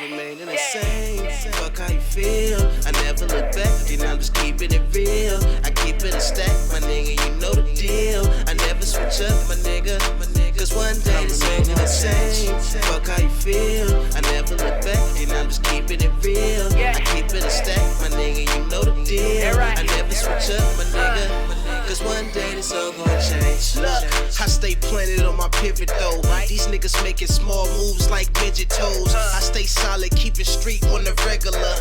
remaining the same. Fuck how you feel. I never look back, and I'm just keeping it real. I keep it a stack, my nigga, you know the deal. I never switch up, my nigga. Cause one day this ain't the same. Fuck how you feel. I never look back, and I'm just keeping it real. I keep it a stack, my nigga, you know the deal. I never switch up, my nigga. Cause one day this all gonna change. Look, I stay planted on my pivot though. These niggas making small moves like midget toes. I stay solid, keep it street on the regular.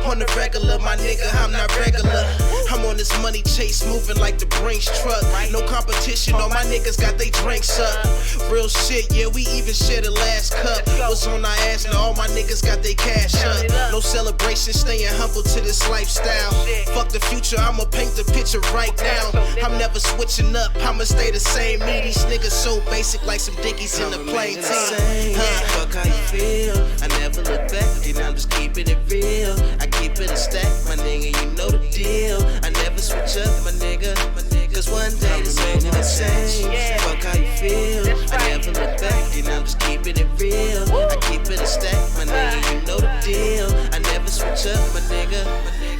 On the regular, my nigga, I'm not regular. I'm on this money chase, moving like the Brinks truck. No competition, all my niggas got they drinks up. Real shit, yeah, we even share the last cup. Was on our ass, now all my niggas got they cash up. No celebration, staying humble to this lifestyle. Fuck the future, I'ma paint the picture right now. I'm never switching up, I'ma stay the same. Me, these niggas so basic like some dickies in the plain team. Fuck how you feel, I never look back, and I'm just keeping it real. I keep it a stack, my nigga, you know the deal. I never switch up, my nigga. Cause one day this ain't the same. Fuck how you feel, I never look back, and I'm just keeping it real. I keep it a stack, my nigga, you know the deal. I never switch up, my nigga.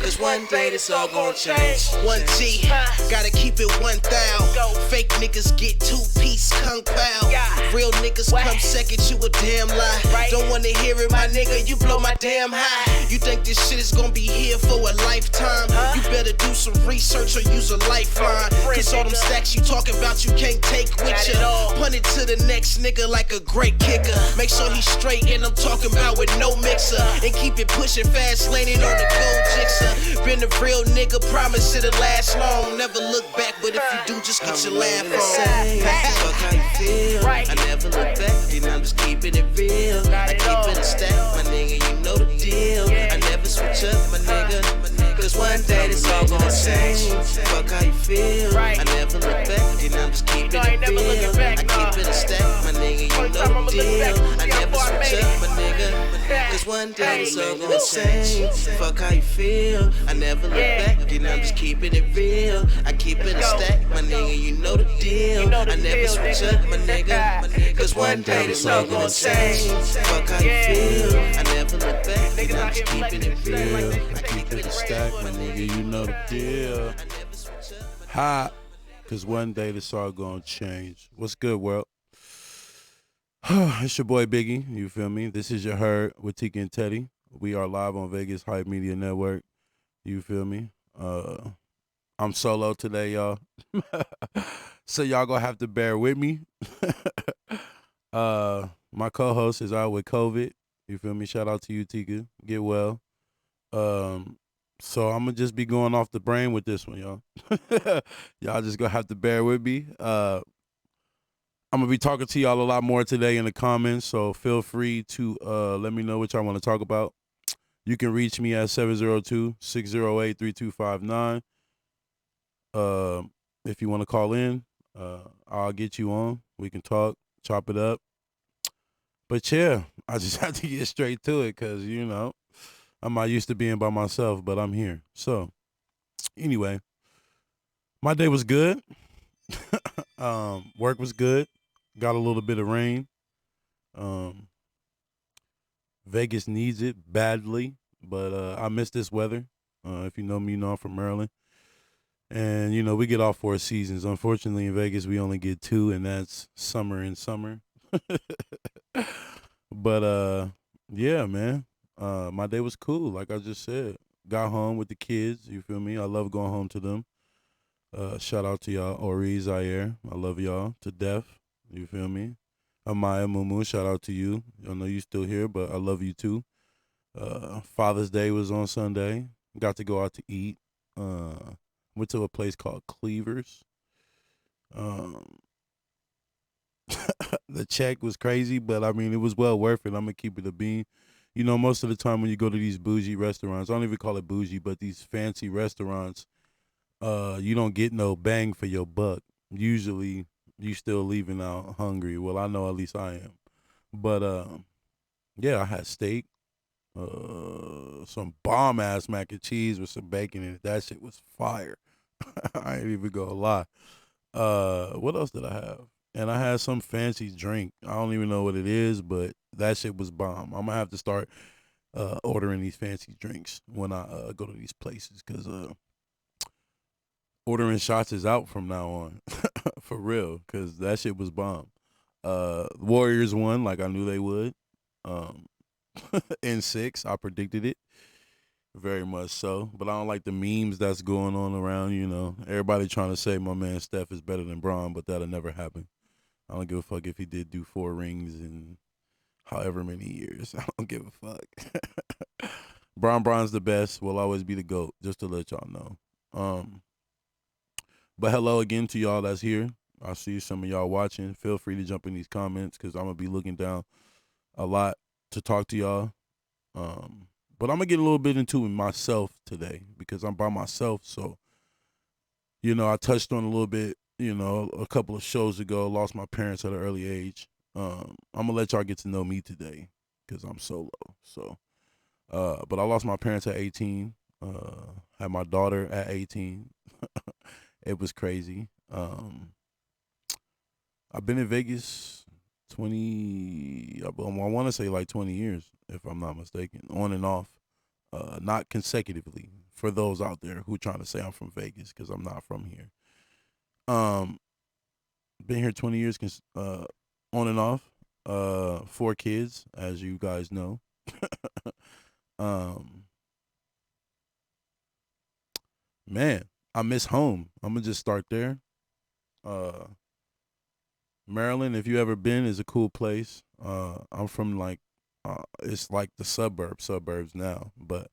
Cause one day this all gon' change. 1G, gotta keep it 1,000. Fake niggas get 2-piece kung pao. Real niggas come second, you a damn lie. Don't wanna hear it, my nigga, you blow my damn high. You think this shit is gonna be here for a lifetime? You better do some research or use a lifeline. Cause all them stacks you talking about you can't take with ya. Punt it to the next nigga like a great kicker. Make sure he's straight and I'm talking about with no mixer. And keep it pushing fast, laning on the gold jigsaw. Been a real nigga, promise it'll last long. Never look back, but if you do, just get your laugh on. Fuck how you feel. I never look back, and I'm just keeping it real. I keep it a stack, my nigga, you know the deal. I never switch up, my nigga. Cause one day this all gonna change. Fuck how you feel. I never look back, and I'm just keeping it real. I keep it a stack, my nigga, you know the deal. I never switch up, my nigga. Cause one day this all gonna change. Fuck how you feel. I never look back, and I'm just keeping it real. I keep it a stack, my nigga, you know the deal. I never switch up, my nigga. Cause one day this all gonna change. Fuck how you feel. I never look back, and I'm just keeping it real. I keep it a stack, my nigga, you know the deal. Hot, cause one day this all gonna change. What's good, world? It's your boy Biggie, you feel me? This is your herd with Tika and Teddy. We are live on Vegas Hype Media Network. You feel me? I'm solo today, y'all. So y'all gonna have to bear with me. My co-host is out with COVID. You feel me? Shout out to you, Tika. Get well. So I'm gonna just be going off the brain with this one, y'all. Y'all just gonna have to bear with me. I'm gonna be talking to y'all a lot more today in the comments, so feel free to let me know what y'all want to talk about. You can reach me at 702-608-3259. If you want to call in, I'll get you on. We can talk, chop it up. But yeah, I just have to get straight to it because, you know, I'm not used to being by myself, but I'm here. So anyway, my day was good. Work was good. Got a little bit of rain. Vegas needs it badly, but I miss this weather. If you know me, you know I'm from Maryland. And, you know, we get all 4 seasons. Unfortunately, in Vegas, we only get 2, and that's summer and summer. But, yeah, man, my day was cool. Like I just said, got home with the kids. You feel me? I love going home to them. Shout out to y'all, Ori, Zaire. I love y'all to death. You feel me? Amaya, Mumu, shout out to you. I know you still here, but I love you too. Father's Day was on Sunday. Got to go out to eat. Went to a place called Cleavers. The check was crazy, but I mean, it was well worth it. I'm going to keep it a bean. You know, most of the time when you go to these bougie restaurants, I don't even call it bougie, but these fancy restaurants, you don't get no bang for your buck. Usually, you still leaving out hungry. Well, I know at least I am. But, yeah, I had steak, some bomb-ass mac and cheese with some bacon in it. That shit was fire. I ain't even gonna lie. What else did I have? And I had some fancy drink. I don't even know what it is, but that shit was bomb. I'm gonna have to start ordering these fancy drinks when I go to these places, because ordering shots is out from now on. For real, because that shit was bomb. Warriors won like I knew they would. Um, in 6, I predicted it. Very much so. But I don't like the memes that's going on around, Everybody trying to say my man Steph is better than Braun, but that'll never happen. I don't give a fuck if he did do 4 rings in however many years. I don't give a fuck. Braun's the best. Will always be the GOAT, just to let y'all know. But hello again to y'all that's here. I see some of y'all watching. Feel free to jump in these comments, because I'm going to be looking down a lot to talk to y'all. But I'm going to get a little bit into it myself today, because I'm by myself. So, I touched on a little bit, a couple of shows ago, lost my parents at an early age. I'm going to let y'all get to know me today, because I'm solo. So, but I lost my parents at 18, had my daughter at 18. It was crazy. I've been in Vegas 20, I want to say like 20 years, if I'm not mistaken, on and off, not consecutively, for those out there who trying to say I'm from Vegas, because I'm not from here. Been here 20 years, on and off, 4 kids, as you guys know. Man, I miss home. I'm going to just start there. Maryland, if you ever been, is a cool place. I'm from it's like the suburbs now, but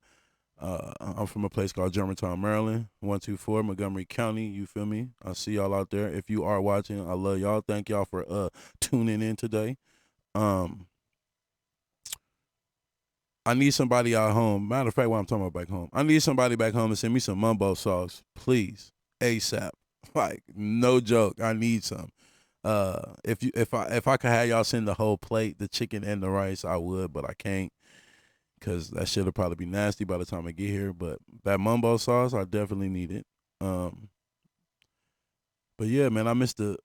I'm from a place called Germantown, Maryland, 124, Montgomery County. You feel me? I see y'all out there. If you are watching, I love y'all. Thank y'all for tuning in today. I need somebody out home. Matter of fact, what I'm talking about back home, I need somebody back home to send me some mumbo sauce, please, ASAP. Like, no joke. I need some. If I could have y'all send the whole plate, the chicken and the rice, I would, but I can't, because that shit'll probably be nasty by the time I get here. But that mumbo sauce, I definitely need it. But yeah, man, I missed the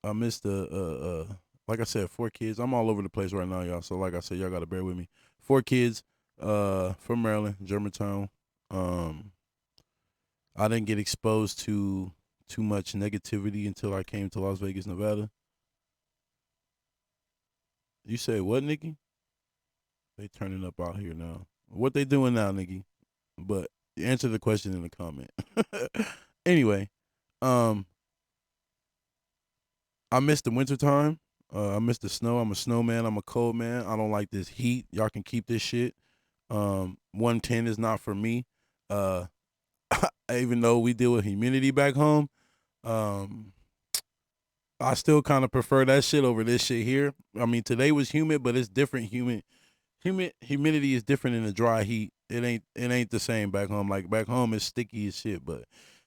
like I said, 4 kids. I'm all over the place right now, y'all. So like I said, y'all gotta bear with me. 4 kids, from Maryland, Germantown. I didn't get exposed to too much negativity until I came to Las Vegas, Nevada. You say what, Nikki? They turning up out here now. What they doing now, Nikki? But answer the question in the comment. Anyway, I miss the wintertime. I miss the snow. I'm a snowman. I'm a cold man. I don't like this heat. Y'all can keep this shit. 110 is not for me. Even though we deal with humidity back home, I still kind of prefer that shit over this shit here. I mean, today was humid, but it's different. Humidity is different in the dry heat. It ain't the same back home. Like, back home it's sticky as shit, but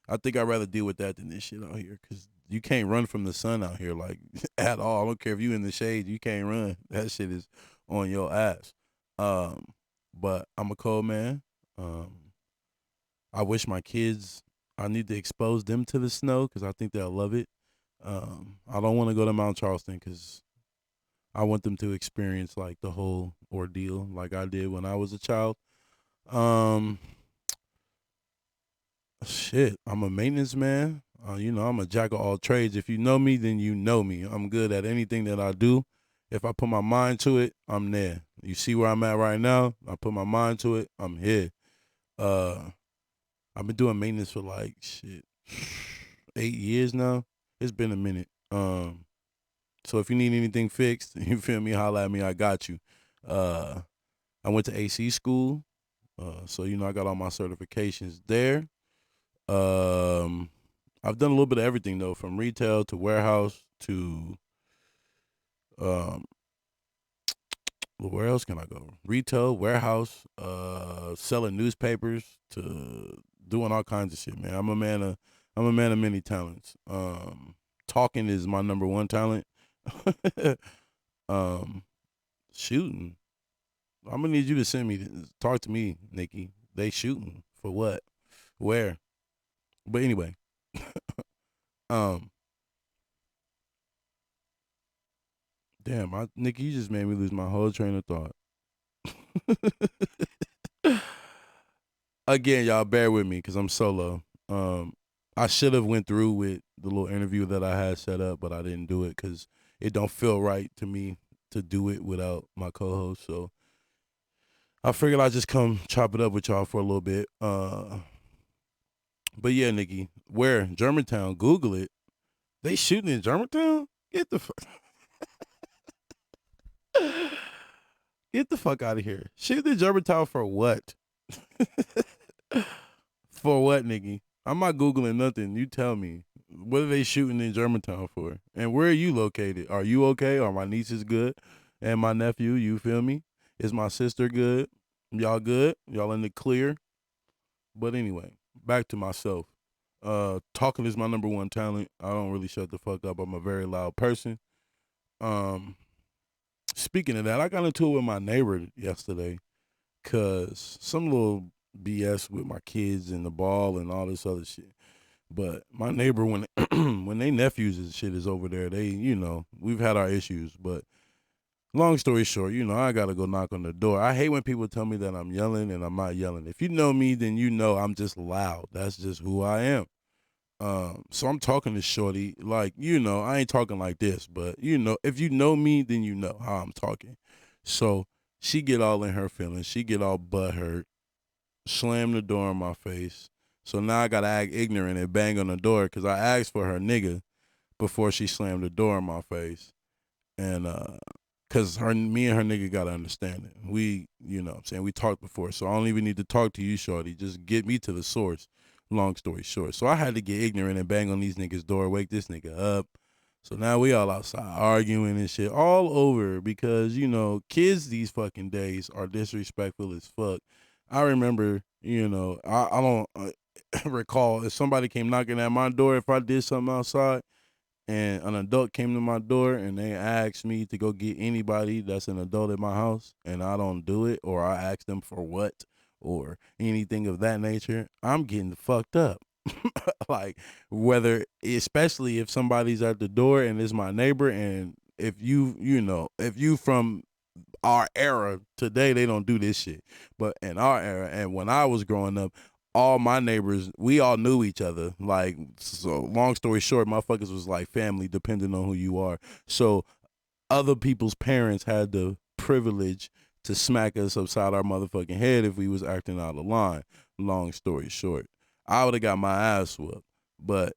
I think I'd rather deal with that than this shit out here, because you can't run from the sun out here, like, at all. I don't care if you in the shade, you can't run. That shit is on your ass. But I'm a cold man. I wish my kids, I need to expose them to the snow, because I think they'll love it. I don't want to go to Mount Charleston, because I want them to experience like the whole ordeal like I did when I was a child. Shit, I'm a maintenance man. I'm a jack of all trades. If you know me, then you know me. I'm good at anything that I do. If I put my mind to it, I'm there. You see where I'm at right now? I put my mind to it, I'm here. I've been doing maintenance for like 8 years now. It's been a minute. So if you need anything fixed, you feel me, holla at me, I got you. I went to AC school. So I got all my certifications there. I've done a little bit of everything though, from retail to warehouse to where else can I go? Retail, warehouse, selling newspapers, to doing all kinds of shit, man. I'm a man of many talents. Talking is my number 1 talent. Shooting. I'm gonna need you to talk to me, Nikki. They shooting for what? Where? But anyway, damn, Nikki, you just made me lose my whole train of thought. Again, y'all bear with me because I'm solo. I should have went through with the little interview that I had set up, but I didn't do it because it don't feel right to me to do it without my co-host. So I figured I'd just come chop it up with y'all for a little bit. But yeah, Nikki, where? Germantown. Google it. They shooting in Germantown? Get the get the fuck out of here. Shooting in Germantown for what? For what, Nikki? I'm not Googling nothing. You tell me. What are they shooting in Germantown for? And where are you located? Are you okay? Are my nieces good? And my nephew, you feel me? Is my sister good? Y'all good? Y'all in the clear? But anyway, back to myself. Talking is my number one talent. I don't really shut the fuck up. I'm a very loud person. Speaking of that, I got into it with my neighbor yesterday because some little BS with my kids and the ball and all this other shit. But my neighbor, when when they nephews and shit is over there, they, we've had our issues. But long story short, I got to go knock on the door. I hate when people tell me that I'm yelling and I'm not yelling. If you know me, then you know I'm just loud. That's just who I am. So I'm talking to Shorty, like, I ain't talking like this, but, if you know me, then you know how I'm talking. So she get all in her feelings. She get all butthurt, slam the door in my face. So now I got to act ignorant and bang on the door because I asked for her nigga before she slammed the door in my face. And because me and her nigga got to understand it. We, what I'm saying, we talked before. So I don't even need to talk to you, Shorty. Just get me to the source. Long story short. So I had to get ignorant and bang on these niggas' door, wake this nigga up. So now we all outside arguing and shit all over because, kids these fucking days are disrespectful as fuck. I remember, I don't recall if somebody came knocking at my door, if I did something outside and an adult came to my door and they asked me to go get anybody that's an adult at my house and I don't do it, or I ask them for what or anything of that nature, I'm getting fucked up. Like, especially if somebody's at the door and it's my neighbor, and if if you from our era today, they don't do this shit. But in our era, and when I was growing up, all my neighbors, we all knew each other. Like, so long story short, motherfuckers was like family, depending on who you are. So other people's parents had the privilege to smack us upside our motherfucking head if we was acting out of line. Long story short, I would have got my ass whooped. But,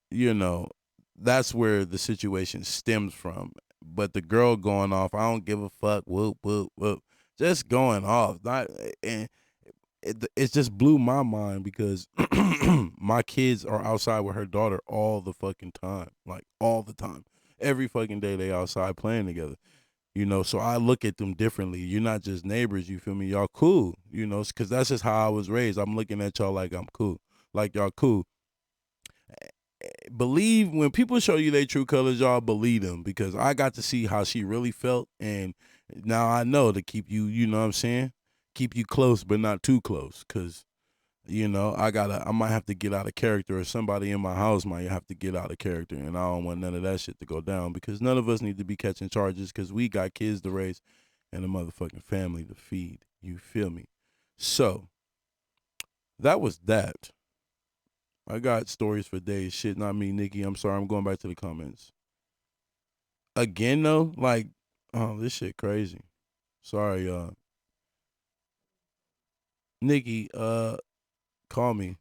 that's where the situation stems from. But the girl going off, I don't give a fuck, whoop, whoop, whoop, just going off. And it just blew my mind because my kids are outside with her daughter all the fucking time. Like, all the time. Every fucking day they outside playing together. So I look at them differently. You're not just neighbors, you feel me? Y'all cool, because that's just how I was raised. I'm looking at y'all like I'm cool, like y'all cool. Believe when people show you their true colors, y'all believe them, because I got to see how she really felt, and now I know to keep you, you know what I'm saying? Keep you close, but not too close, because, I might have to get out of character, or somebody in my house might have to get out of character, and I don't want none of that shit to go down, because none of us need to be catching charges, because we got kids to raise and a motherfucking family to feed. You feel me? So, that was that. I got stories for days. Shit, not me, Nikki. I'm sorry. I'm going back to the comments. Again, though, like, oh, this shit crazy. Sorry, y'all. Nikki, call me.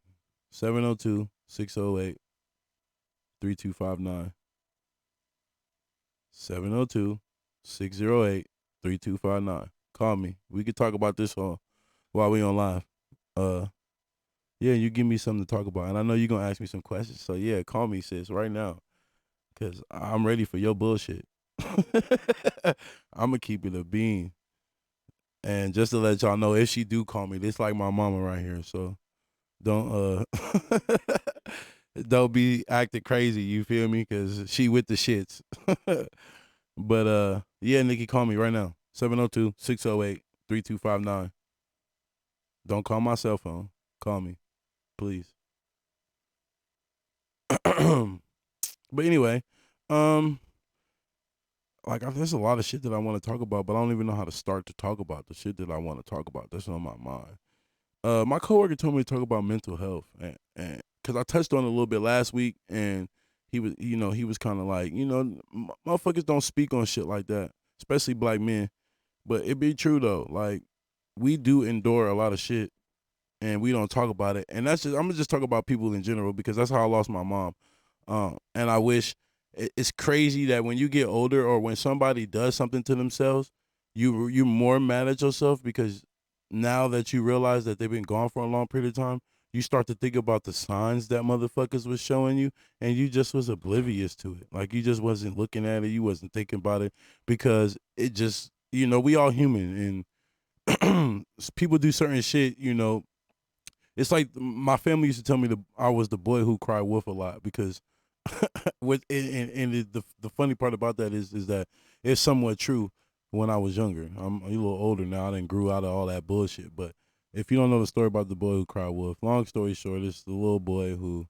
702-608-3259. 702-608-3259. Call me. We could talk about this while we on live. Yeah, you give me something to talk about. And I know you're going to ask me some questions. So, yeah, call me, sis, right now. Because I'm ready for your bullshit. I'm going to keep it a bean. And just to let y'all know, if she do call me, this like my mama right here. So, don't don't be acting crazy, you feel me? Because she with the shits. But, yeah, Nikki, call me right now. 702-608-3259. Don't call my cell phone. Call me, please. But anyway, there's a lot of shit that I want to talk about, but I don't even know how to start to talk about the shit that I want to talk about. That's on my mind. My coworker told me to talk about mental health, and because I touched on it a little bit last week, and he was kind of like, motherfuckers don't speak on shit like that, especially black men. But it be true though, like we do endure a lot of shit, and we don't talk about it. And I'm gonna just talk about people in general because that's how I lost my mom. And I wish it's crazy that when you get older or when somebody does something to themselves, you're more mad at yourself because now that you realize that they've been gone for a long period of time, you start to think about the signs that motherfuckers was showing you, and you just was oblivious to it. Like you just wasn't looking at it, you wasn't thinking about it because it just, we all human and people do certain shit, It's like my family used to tell me I was the boy who cried wolf a lot because the funny part about that is that it's somewhat true. When I was younger, I'm a little older now. I didn't grew out of all that bullshit. But if you don't know the story about the boy who cried wolf, long story short, it's the little boy who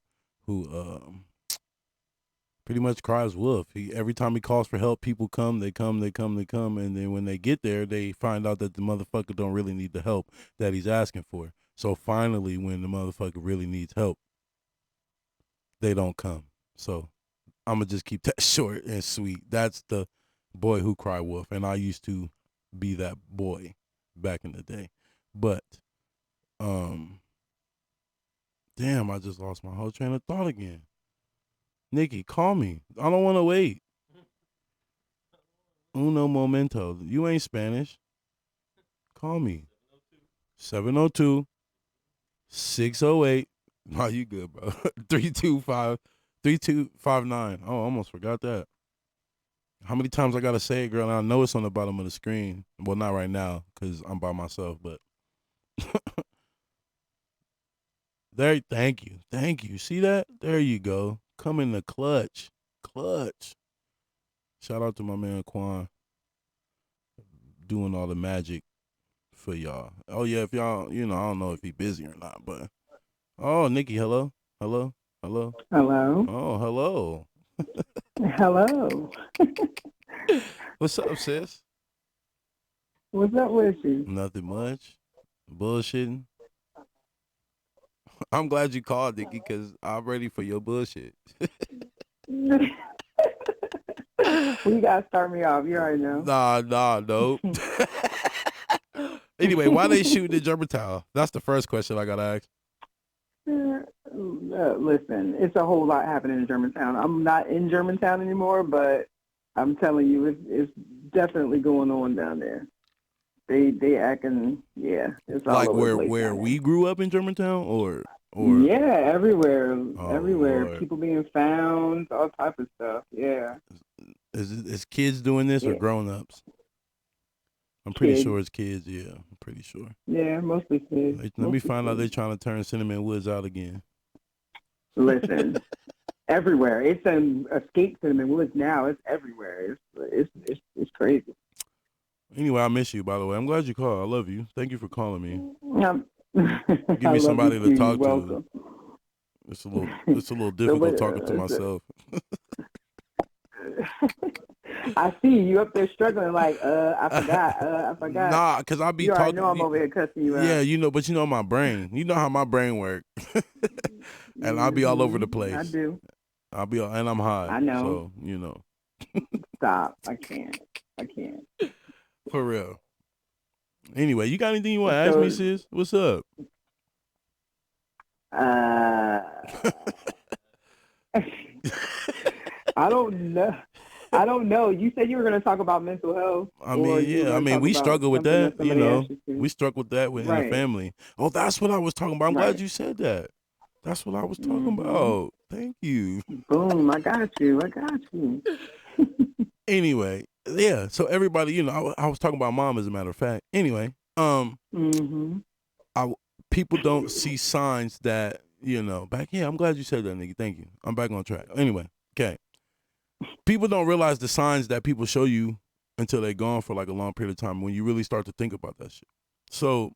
pretty much cries wolf. Every time he calls for help, people come, they come, and then when they get there, they find out that the motherfucker don't really need the help that he's asking for. So finally, when the motherfucker really needs help, they don't come. So I'm gonna just keep that short and sweet. That's the boy who cried wolf, and I used to be that boy back in the day. But damn, I just lost my whole train of thought again. Nikki, call me. I don't want to wait. Uno momento. You ain't Spanish. Call me. 702-608. No, you good, bro. 325-3259. Oh, I almost forgot that. How many times I gotta say it, girl? And I know it's on the bottom of the screen. Well, not right now because I'm by myself, but there. Thank you. See that? There you go. Come in the clutch. Shout out to my man Quan doing all the magic for y'all. Oh yeah, if y'all, I don't know if he busy or not, but Nikki, hello. Hello. Oh, hello. Hello. What's up, sis? What's up with you? Nothing much. Bullshitting. I'm glad you called, Nikki, because I'm ready for your bullshit. You gotta start me off. You already know. Nah, no. Anyway, why they shooting in Germantown? That's the first question I gotta ask. Listen, it's a whole lot happening in Germantown. I'm not in Germantown anymore, but I'm telling you, it's definitely going on down there. They acting, it's all like over the place where we grew up in Germantown, or yeah, everywhere, Lord. people being found, all type of stuff. Yeah. Is kids doing this or grown-ups? I'm pretty sure it's kids. Yeah, I'm pretty sure. Yeah, mostly kids. Let me find out they're trying to turn Cinnamon Woods out again. Listen, everywhere. It's an escape Cinnamon Woods now. It's everywhere. It's crazy. Anyway, I miss you, by the way. I'm glad you called. I love you. Thank you for calling me. Give I me somebody to talk You're to. welcome. It's a little difficult talking to myself. I see you up there struggling like, I forgot. Nah, because I be talking. You already know I'm over here cussing you out. Yeah, but you know my brain. You know how my brain works. And I'll be all over the place. I do. And I'm high. I know. So, Stop. I can't. For real. Anyway, you got anything you want to ask me, sis? What's up? I don't know. You said you were going to talk about mental health. We struggle with that. We struggle with that in the family. Oh, that's what I was talking about. I'm glad you said that. That's what I was talking about. Thank you. Boom. I got you. Anyway, yeah. So everybody, I was talking about mom as a matter of fact. Anyway, people don't see signs that, back. Yeah, I'm glad you said that, Nikki. Thank you. I'm back on track. Anyway, okay. People don't realize the signs that people show you until they're gone for like a long period of time when you really start to think about that shit. So,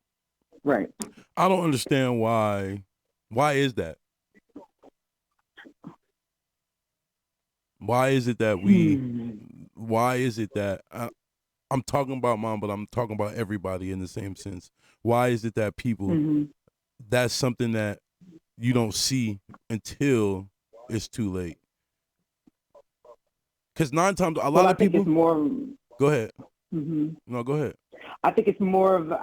right. I don't understand why. Why is that? Why is it that I'm talking about mom, but I'm talking about everybody in the same sense. Why is it that people that's something that you don't see until it's too late. Because 9 times, a lot I of think people. it's more. Go ahead. Mm-hmm. No, go ahead. I think it's more of.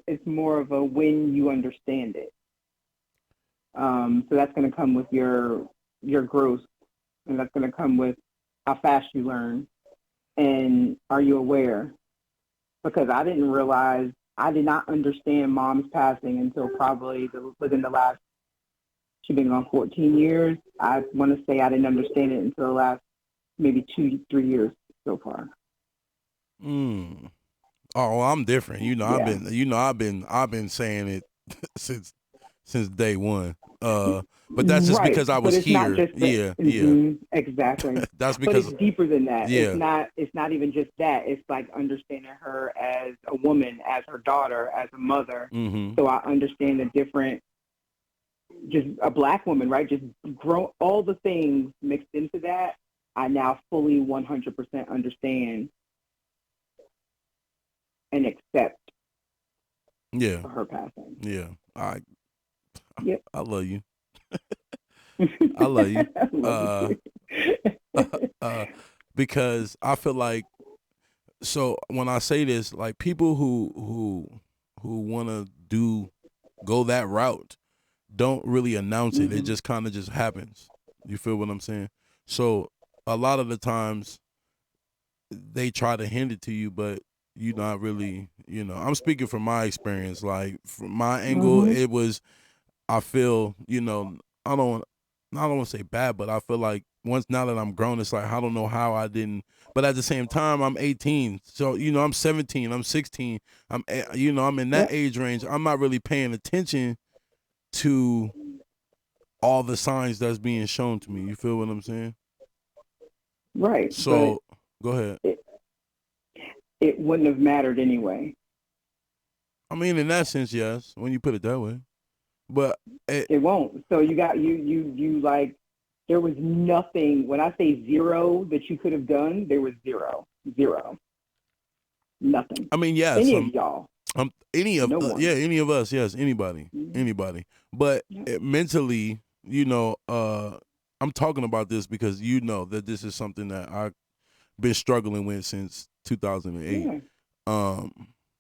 It's more of a when you understand it. So that's going to come with your growth, and that's going to come with how fast you learn, and are you aware? Because I did not understand Mom's passing until probably within the last. She's been gone 14 years. I want to say I didn't understand it until the last maybe 2-3 years so far. Oh, well, I'm different. I've been saying it since day one. But that's just because I was here. Not just exactly. That's But because it's deeper than that. Yeah. It's not even just that. It's like understanding her as a woman, as her daughter, as a mother. Mm-hmm. So I understand the different. Just a Black woman, right? Just grow all the things mixed into that. I now fully 100% understand and accept. Yeah. Her passing. Yeah. I love you. I love you. love you. Because I feel like, so when I say this, like people who want to go that route don't really announce it. It just kind of just happens. You feel what I'm saying? So a lot of the times they try to hand it to you, but you're not really, I'm speaking from my experience. Like from my angle, it was, I feel, I don't want to say bad, but I feel like now that I'm grown, it's like, I don't know how I didn't, but at the same time, I'm 18. So, I'm 17, I'm 16. I'm in that age range. I'm not really paying attention to all the signs that's being shown to me. You feel what I'm saying? Right. So go ahead. It wouldn't have mattered anyway. I mean, in that sense, yes, when you put it that way. But it won't. So you got you like, there was nothing. When I say zero that you could have done, there was zero, nothing. I mean, yes, any of y'all. Any of any of us, yes, anybody. But mentally, I'm talking about this because that this is something that I've been struggling with since 2008.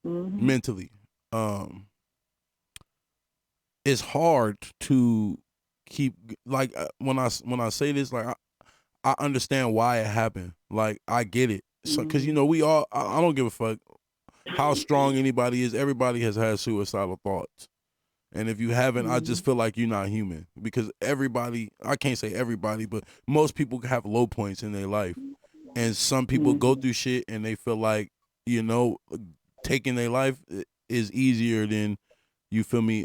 Mentally, it's hard to keep, like, when I say this, like I understand why it happened. Like I get it. So because we all, I don't give a fuck how strong anybody is. Everybody has had suicidal thoughts. And if you haven't, I just feel like you're not human, because everybody, I can't say everybody, but most people have low points in their life. And some people go through shit and they feel like, taking their life is easier than, you feel me,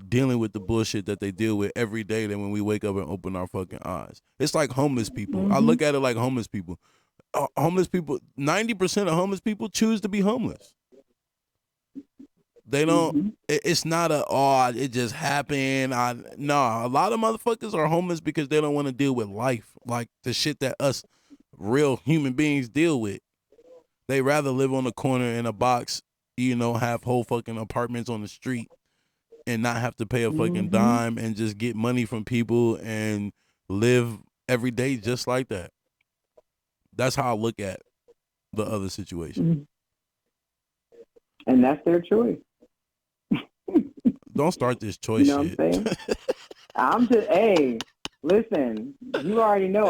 dealing with the bullshit that they deal with every day than when we wake up and open our fucking eyes. It's like homeless people. I look at it like homeless people. Homeless people, 90% of homeless people choose to be homeless. They don't, it's not it just happened. No, a lot of motherfuckers are homeless because they don't want to deal with life, like the shit that us real human beings deal with. They rather live on the corner in a box, have whole fucking apartments on the street and not have to pay a fucking dime and just get money from people and live every day just like that. That's how I look at the other situation. And that's their choice. Don't start this choice shit. What I'm saying? I'm just, hey, listen, you already know.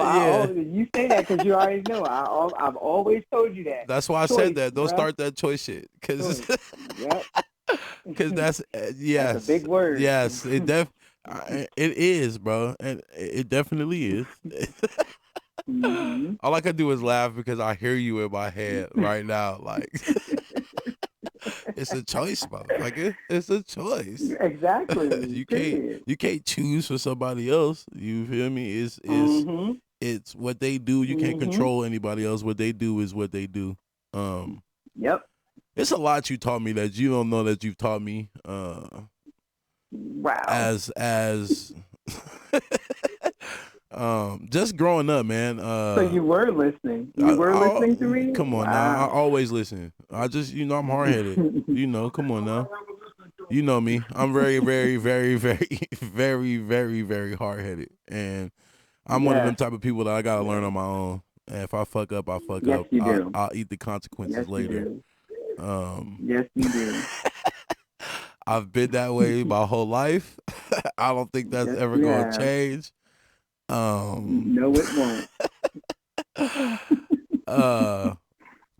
You say that because you already know. I've always told you that. That's why I said that. Don't start that choice shit. Because that's, yes. That's a big word. Yes, it is, bro. And it definitely is. All I can do is laugh because I hear you in my head right now. Like, it's a choice, motherfucker. It's a choice. Exactly. You can't choose for somebody else. You feel me? It's what they do. You can't control anybody else. What they do is what they do. Yep. It's a lot you taught me that you don't know that you've taught me. Wow. As just growing up, man. So you were listening. You were listening to me? Come on now. I always listen. I just, I'm hard-headed. Come on now. You know me. I'm very, very, very, very, very, very, very hard headed, and I'm one of them type of people that I gotta learn on my own. And if I fuck up, I fuck Yes, up. you do. I'll eat the consequences Yes, you later. do. Yes, you do. I've been that way my whole life. I don't think that's Yes, ever you going to have. change. No, it won't.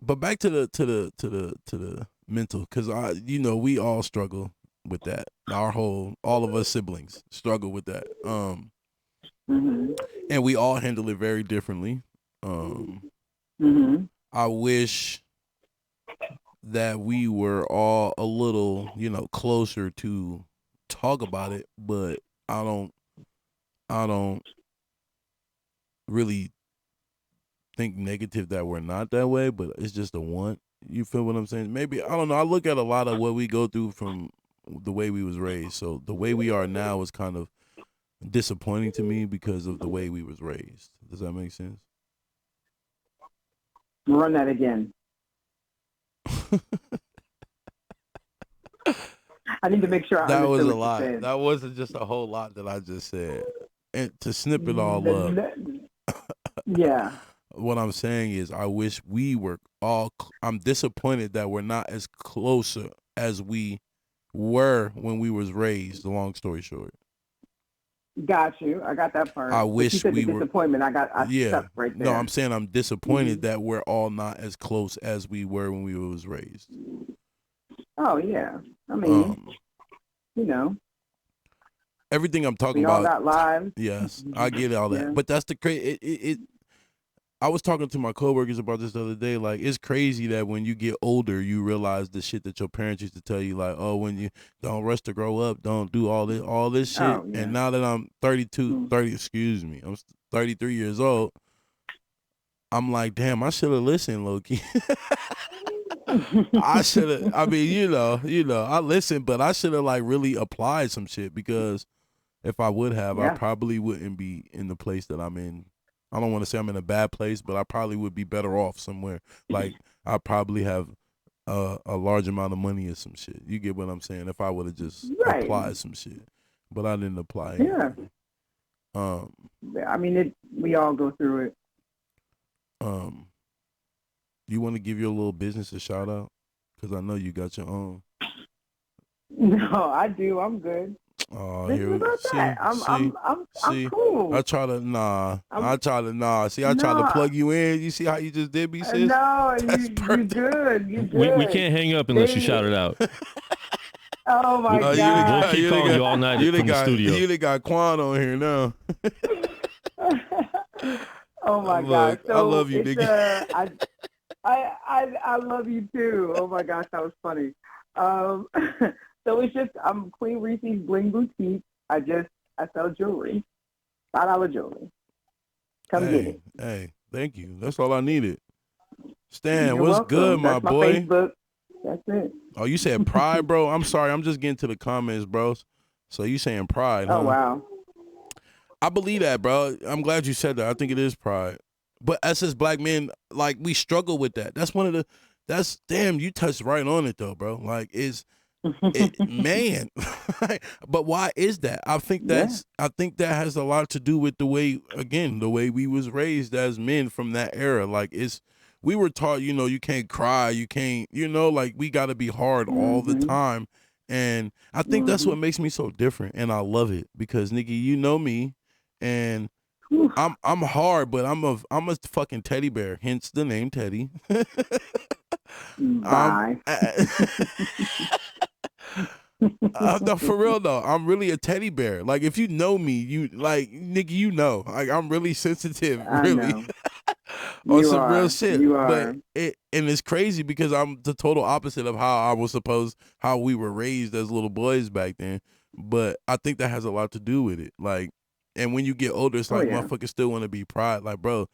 But back to the mental, because we all struggle with that. All of us siblings struggle with that. Mm-hmm. And we all handle it very differently. Mm-hmm. I wish that we were all a little, closer to talk about it, but I don't really think negative that we're not that way, but it's just a want. You feel what I'm saying? Maybe, I don't know. I look at a lot of what we go through from the way we was raised. So the way we are now is kind of disappointing to me because of the way we was raised. Does that make sense? Run that again. I need to make sure I that was understood a what lot. you said. That wasn't just a whole lot that I just said. And to snip it all up. Yeah. What I'm saying is, I wish we were all. I'm disappointed that we're not as closer as we were when we was raised. Long story short. Got you. I got that part. I But wish you said we the were. disappointment. I stuck right there. No, I'm saying I'm disappointed that we're all not as close as we were when we was raised. Oh yeah. I mean, everything I'm talking we about. all got lives. Yes, I get all that. Yeah. But that's the crazy. I was talking to my coworkers about this the other day. Like, it's crazy that when you get older, you realize the shit that your parents used to tell you, like, oh, when you don't rush to grow up, don't do all this shit. Oh, yeah. And now that I'm 33 years old, I'm like, damn, I should have listened, low-key. I should have, I mean, I listened, but I should have, like, really applied some shit, because if I would have, I probably wouldn't be in the place that I'm in. I don't want to say I'm in a bad place, but I probably would be better off somewhere. Like, I probably have a large amount of money or some shit. You get what I'm saying? If I would have just applied some shit, but I didn't apply anything. I mean, we all go through it. You want to give your little business a shout out? Because I know you got your own. No, I do. I'm good. Oh, this here is about that. I'm cool. I try to plug you in. You see how you just did me, sis? No, you good. You good. We can't hang up unless you shout it out. Oh my God! We'll keep calling you all night from the studio. You got Quan on here now. Oh my God! So I love you, Nikki. I love you too. Oh my gosh, that was funny. So it's just, I'm Queen Reese's Bling Boutique. I sell jewelry, $5 jewelry. Come get it. Hey, thank you. That's all I needed. Stan, You're what's welcome. good, That's my boy? Facebook. That's it. Oh, you said pride, bro? I'm sorry. I'm just getting to the comments, bros. So you saying pride, huh? Oh, wow. I believe that, bro. I'm glad you said that. I think it is pride. But us as black men, like, we struggle with that. Damn, you touched right on it, though, bro. Like, man. But why is that? I think that has a lot to do with the way we was raised as men from that era. Like, we were taught, you can't cry, you can't, like, we got to be hard all the time. And I think that's what makes me so different, and I love it, because Nikki, you know me, and I'm hard, but I'm a fucking teddy bear, hence the name Teddy. Bye. No, for real though, I'm really a teddy bear. Like, if you know me, you like, Nikki, like, I'm really sensitive, really. On some real shit. You are. But it's crazy, because I'm the total opposite of how we were raised as little boys back then. But I think that has a lot to do with it. Like, and when you get older, it's like, motherfuckers still want to be pride. Like, bro,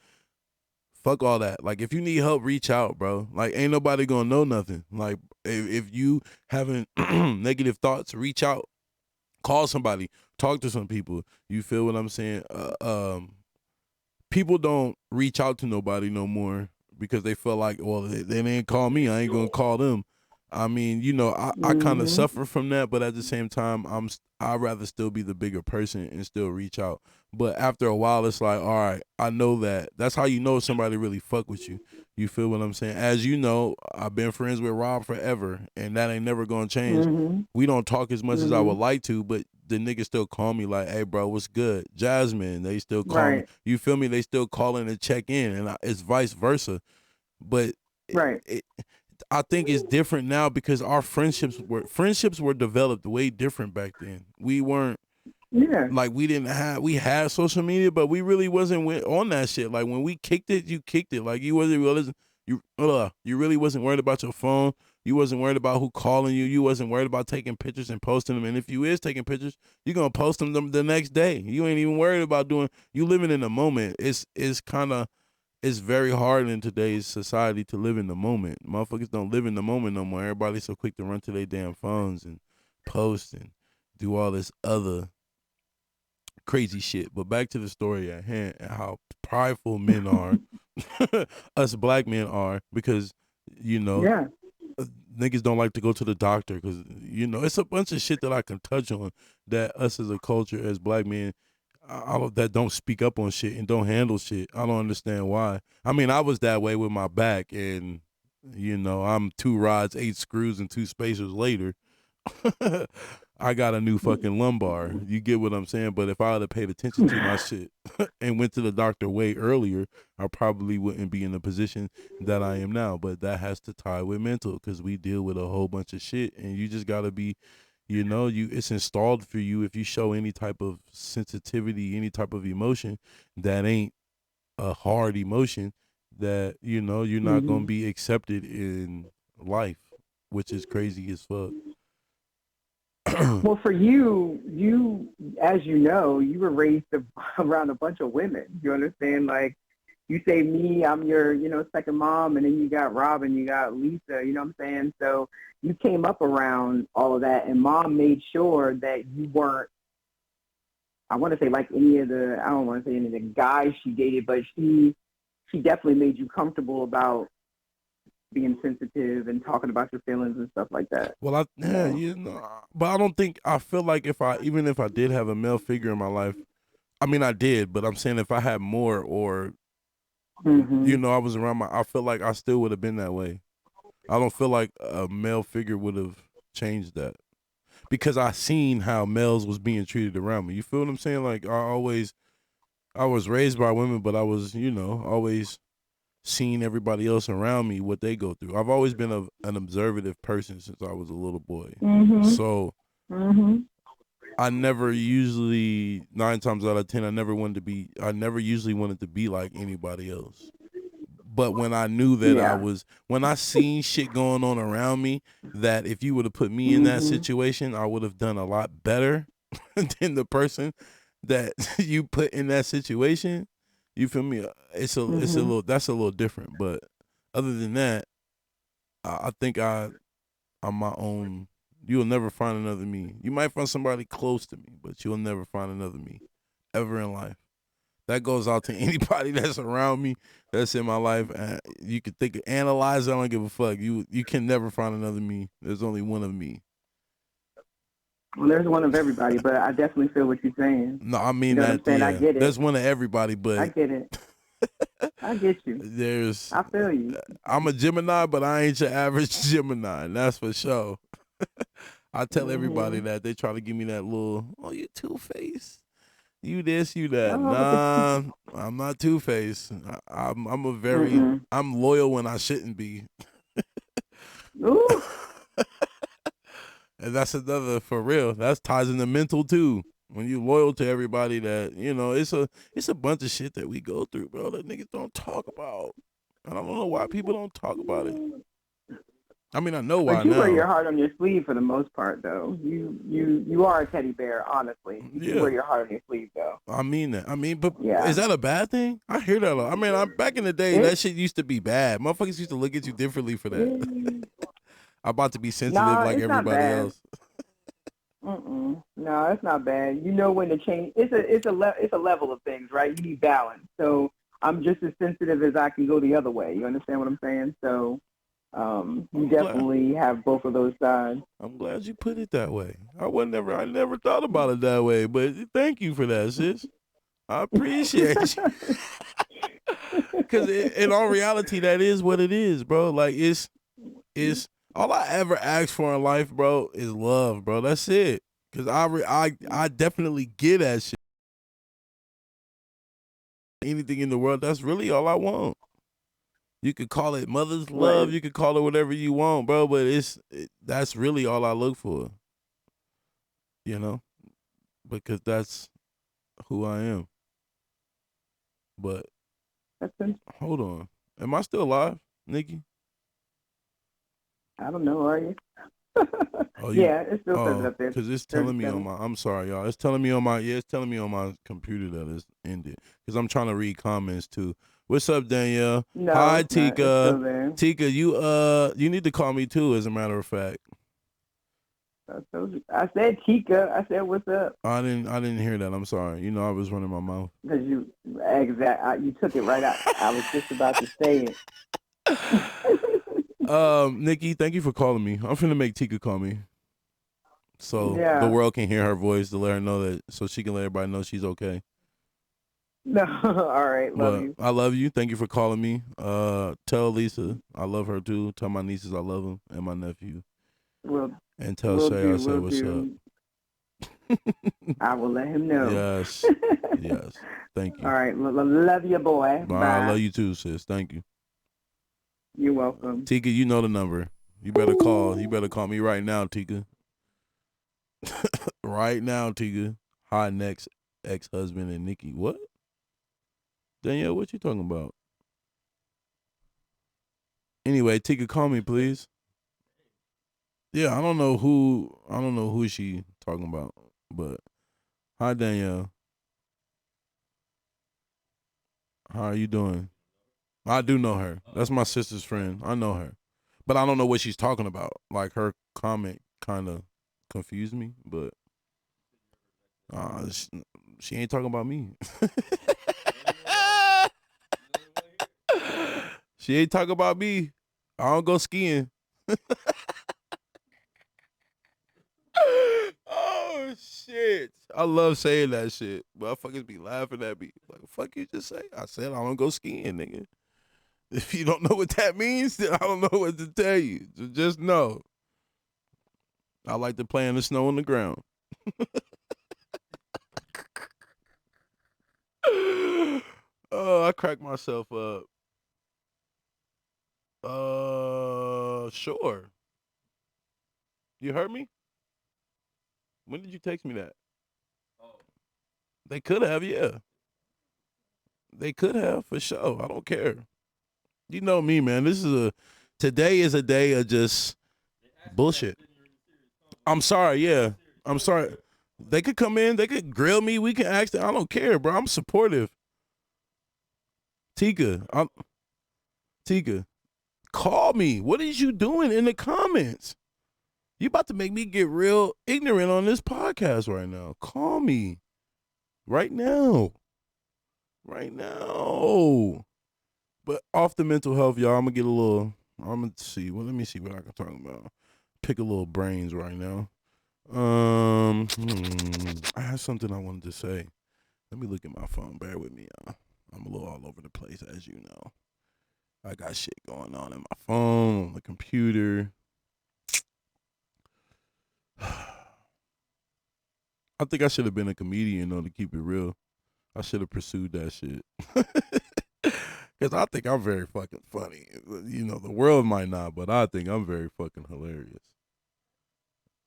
fuck all that. Like, if you need help, reach out, bro. Like, ain't nobody gonna know nothing. Like, if you having negative thoughts, reach out, call somebody, talk to some people. You feel what I'm saying? People don't reach out to nobody no more, because they feel like, well, they didn't call me, I ain't gonna call them. I mean, you know, I kind of suffer from that, but at the same time, I'd rather still be the bigger person and still reach out. But after a while, it's like, all right, I know that. That's how you know somebody really fuck with you. You feel what I'm saying? As you know, I've been friends with Rob forever, and that ain't never gonna change. We don't talk as much as I would like to, but the niggas still call me like, hey, bro, what's good? Jasmine, they still call me. You feel me? They still calling to check in, and it's vice versa. But I think it's different now because our friendships were developed way different back then. We weren't like we had social media, but we really wasn't on that shit. Like when we kicked it, you kicked it. Like you really wasn't worried about your phone. You wasn't worried about who calling you. You wasn't worried about taking pictures and posting them. And if you is taking pictures, you're gonna post them the next day. You ain't even worried about you living in the moment. It's very hard in today's society to live in the moment. Motherfuckers don't live in the moment no more. Everybody's so quick to run to their damn phones and post and do all this other crazy shit. But back to the story at hand and how prideful men are, us black men are, because, you know, niggas don't like to go to the doctor because, you know, it's a bunch of shit that I can touch on that us as a culture, as black men, that don't speak up on shit and don't handle shit. I don't understand why. I mean, I was that way with my back, and you know, I'm 2 rods, 8 screws, and 2 spacers later. I got a new fucking lumbar. You get what I'm saying? But if I had paid attention to my shit and went to the doctor way earlier, I probably wouldn't be in the position that I am now. But that has to tie with mental, because we deal with a whole bunch of shit, and you just gotta be. You know, it's installed for you. If you show any type of sensitivity, any type of emotion that ain't a hard emotion, that, you know, you're not going to be accepted in life, which is crazy as fuck. Well, for you, as you know, you were raised around a bunch of women. You understand? Like, you say me, I'm your, you know, second mom, and then you got Robin, you got Lisa, you know what I'm saying? So you came up around all of that, and mom made sure that you weren't, I want to say like any of the, I don't want to say any of the guys she dated, but she definitely made you comfortable about being sensitive and talking about your feelings and stuff like that. Well, you know, but I don't think, I feel like even if I did have a male figure in my life, I mean, I did, but I'm saying if I had more, or you know, I was around I feel like I still would have been that way. I don't feel like a male figure would have changed that, because I seen how males was being treated around me. You feel what I'm saying? Like I was raised by women, but I was, you know, always seeing everybody else around me, what they go through. I've always been an observative person since I was a little boy. So I never usually, 9 times out of 10, I never usually wanted to be like anybody else. But when I knew that when I seen shit going on around me, that if you would have put me in that situation, I would have done a lot better than the person that you put in that situation. You feel me? It's a little different. But other than that, I think I'm my own. You'll never find another me. You might find somebody close to me, but you'll never find another me ever in life. That goes out to anybody that's around me, that's in my life. You can analyze it. I don't give a fuck. You can never find another me. There's only one of me. Well, there's one of everybody, but I definitely feel what you're saying. No, I mean, you know what I'm saying? I get it. There's one of everybody, but I get it. I get you. I feel you. I'm a Gemini, but I ain't your average Gemini. That's for sure. I tell everybody that. They try to give me that little, oh, you Two-Faced. You this, you that. Nah, I'm not Two-Faced. I'm loyal when I shouldn't be. Ooh. And that's another, for real. That ties into mental too. When you loyal to everybody, that, you know, it's a bunch of shit that we go through, bro, that niggas don't talk about. And I don't know why people don't talk about it. I mean, I know why now. But you wear your heart on your sleeve for the most part, though. You are a teddy bear, honestly. You wear your heart on your sleeve, though. I mean that. But is that a bad thing? I hear that a lot. I mean, back in the day, that shit used to be bad. Motherfuckers used to look at you differently for that. I'm about to be sensitive like everybody else. No, it's not bad. You know when to change. It's a level of things, right? You need balance. So I'm just as sensitive as I can go the other way. You understand what I'm saying? So You definitely have both of those sides. I'm glad you put it that way. I never thought about it that way, but thank you for that, sis. I appreciate you. Because in all reality, that is what it is, bro. Like, it's all I ever ask for in life, bro, is love, bro. That's it. Because I definitely get that shit. Anything in the world, that's really all I want. You could call it mother's love. You could call it whatever you want, bro. But that's really all I look for. You know, because that's who I am. But hold on, am I still alive, Nikki? I don't know. Are you? Oh, yeah, it still says it up there. Because it's telling me on my. I'm sorry, y'all. It's telling me on my. Yeah, it's telling me on my computer that it's ended. Because I'm trying to read comments too. What's up, Danielle? No, hi, Tika. Tika, you need to call me too. As a matter of fact. I said Tika. I said what's up. I didn't hear that. I'm sorry. You know I was running my mouth. Because you took it right out. I was just about to say it. Nikki, thank you for calling me. I'm finna make Tika call me. So the world can hear her voice to let her know that, so she can let everybody know she's okay. No, all right, love you. I love you. Thank you for calling me. Tell Lisa I love her too. Tell my nieces I love them and my nephew. And tell Shay I said what's up. I will let him know. Yes. Thank you. All right, love you, boy. Bye. I love you too, sis. Thank you. You're welcome. Tika, you know the number. You better call. You better call me right now, Tika. Right now, Tika. Hi, next ex-husband and Nikki. What? Danielle, what you talking about? Anyway, Tika, call me, please. Yeah, I don't know who she talking about, but hi, Danielle. How are you doing? I do know her. That's my sister's friend. I know her, but I don't know what she's talking about. Like, her comment kind of confused me, but she ain't talking about me. She ain't talking about me. I don't go skiing. Oh, shit. I love saying that shit. Motherfuckers be laughing at me. Like, fuck you just say? I said I don't go skiing, nigga. If you don't know what that means, then I don't know what to tell you. So just know. I like to play in the snow on the ground. Oh, I cracked myself up. Sure. You heard me? When did you text me that? Oh. They could have, yeah. They could have, for sure. I don't care. You know me, man. Today is a day of just bullshit. I'm sorry, yeah. I'm sorry. They could come in, they could grill me, we can ask them. I don't care, bro. I'm supportive. Tika, call me. What is you doing in the comments? You about to make me get real ignorant on this podcast right now. Call me. Right now. Right now. But off the mental health, y'all, I'm gonna see. Well, let me see what I can talk about. Pick a little brains right now. I have something I wanted to say. Let me look at my phone. Bear with me, y'all. I'm a little all over the place, as you know. I got shit going on in my phone, on the computer. I think I should have been a comedian, though, to keep it real. I should have pursued that shit. Because I think I'm very fucking funny. You know, the world might not, but I think I'm very fucking hilarious.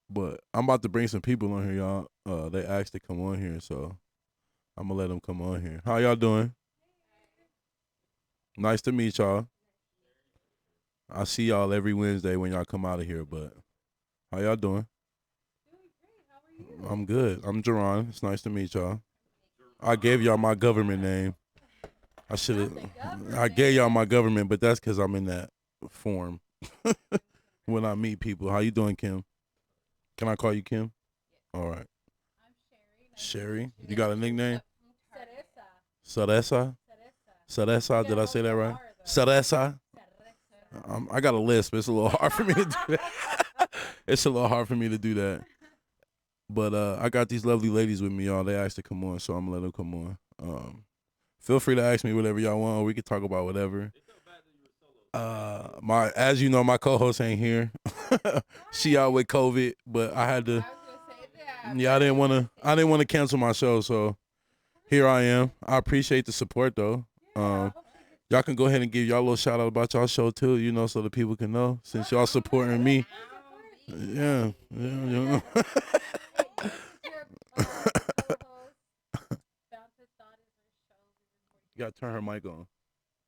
But I'm about to bring some people on here, y'all. They asked to come on here, so I'm going to let them come on here. How y'all doing? Nice to meet y'all. I see y'all every Wednesday when y'all come out of here, but how y'all doing? Doing great. How are you? I'm good. I'm Jerron. It's nice to meet y'all. I gave y'all my government name. I gave y'all my government, but that's because I'm in that form when I meet people. How you doing, Kim? Can I call you Kim? Yes. All right. I'm SHERII? You got a nickname? Cereza. Cereza? Did I say that right? Cereza? I got a list, but it's a little hard for me to do that. It's a little hard for me to do that. But I got these lovely ladies with me, y'all. They asked to come on, so I'm gonna let them come on. Feel free to ask me whatever y'all want. We can talk about whatever. As you know, my co-host ain't here. She out with COVID, but I had to. Yeah, I didn't want to cancel my show, so here I am. I appreciate the support though. Y'all can go ahead and give y'all a little shout out about y'all show too, you know, so the people can know since y'all supporting me. Yeah. You gotta turn her mic on.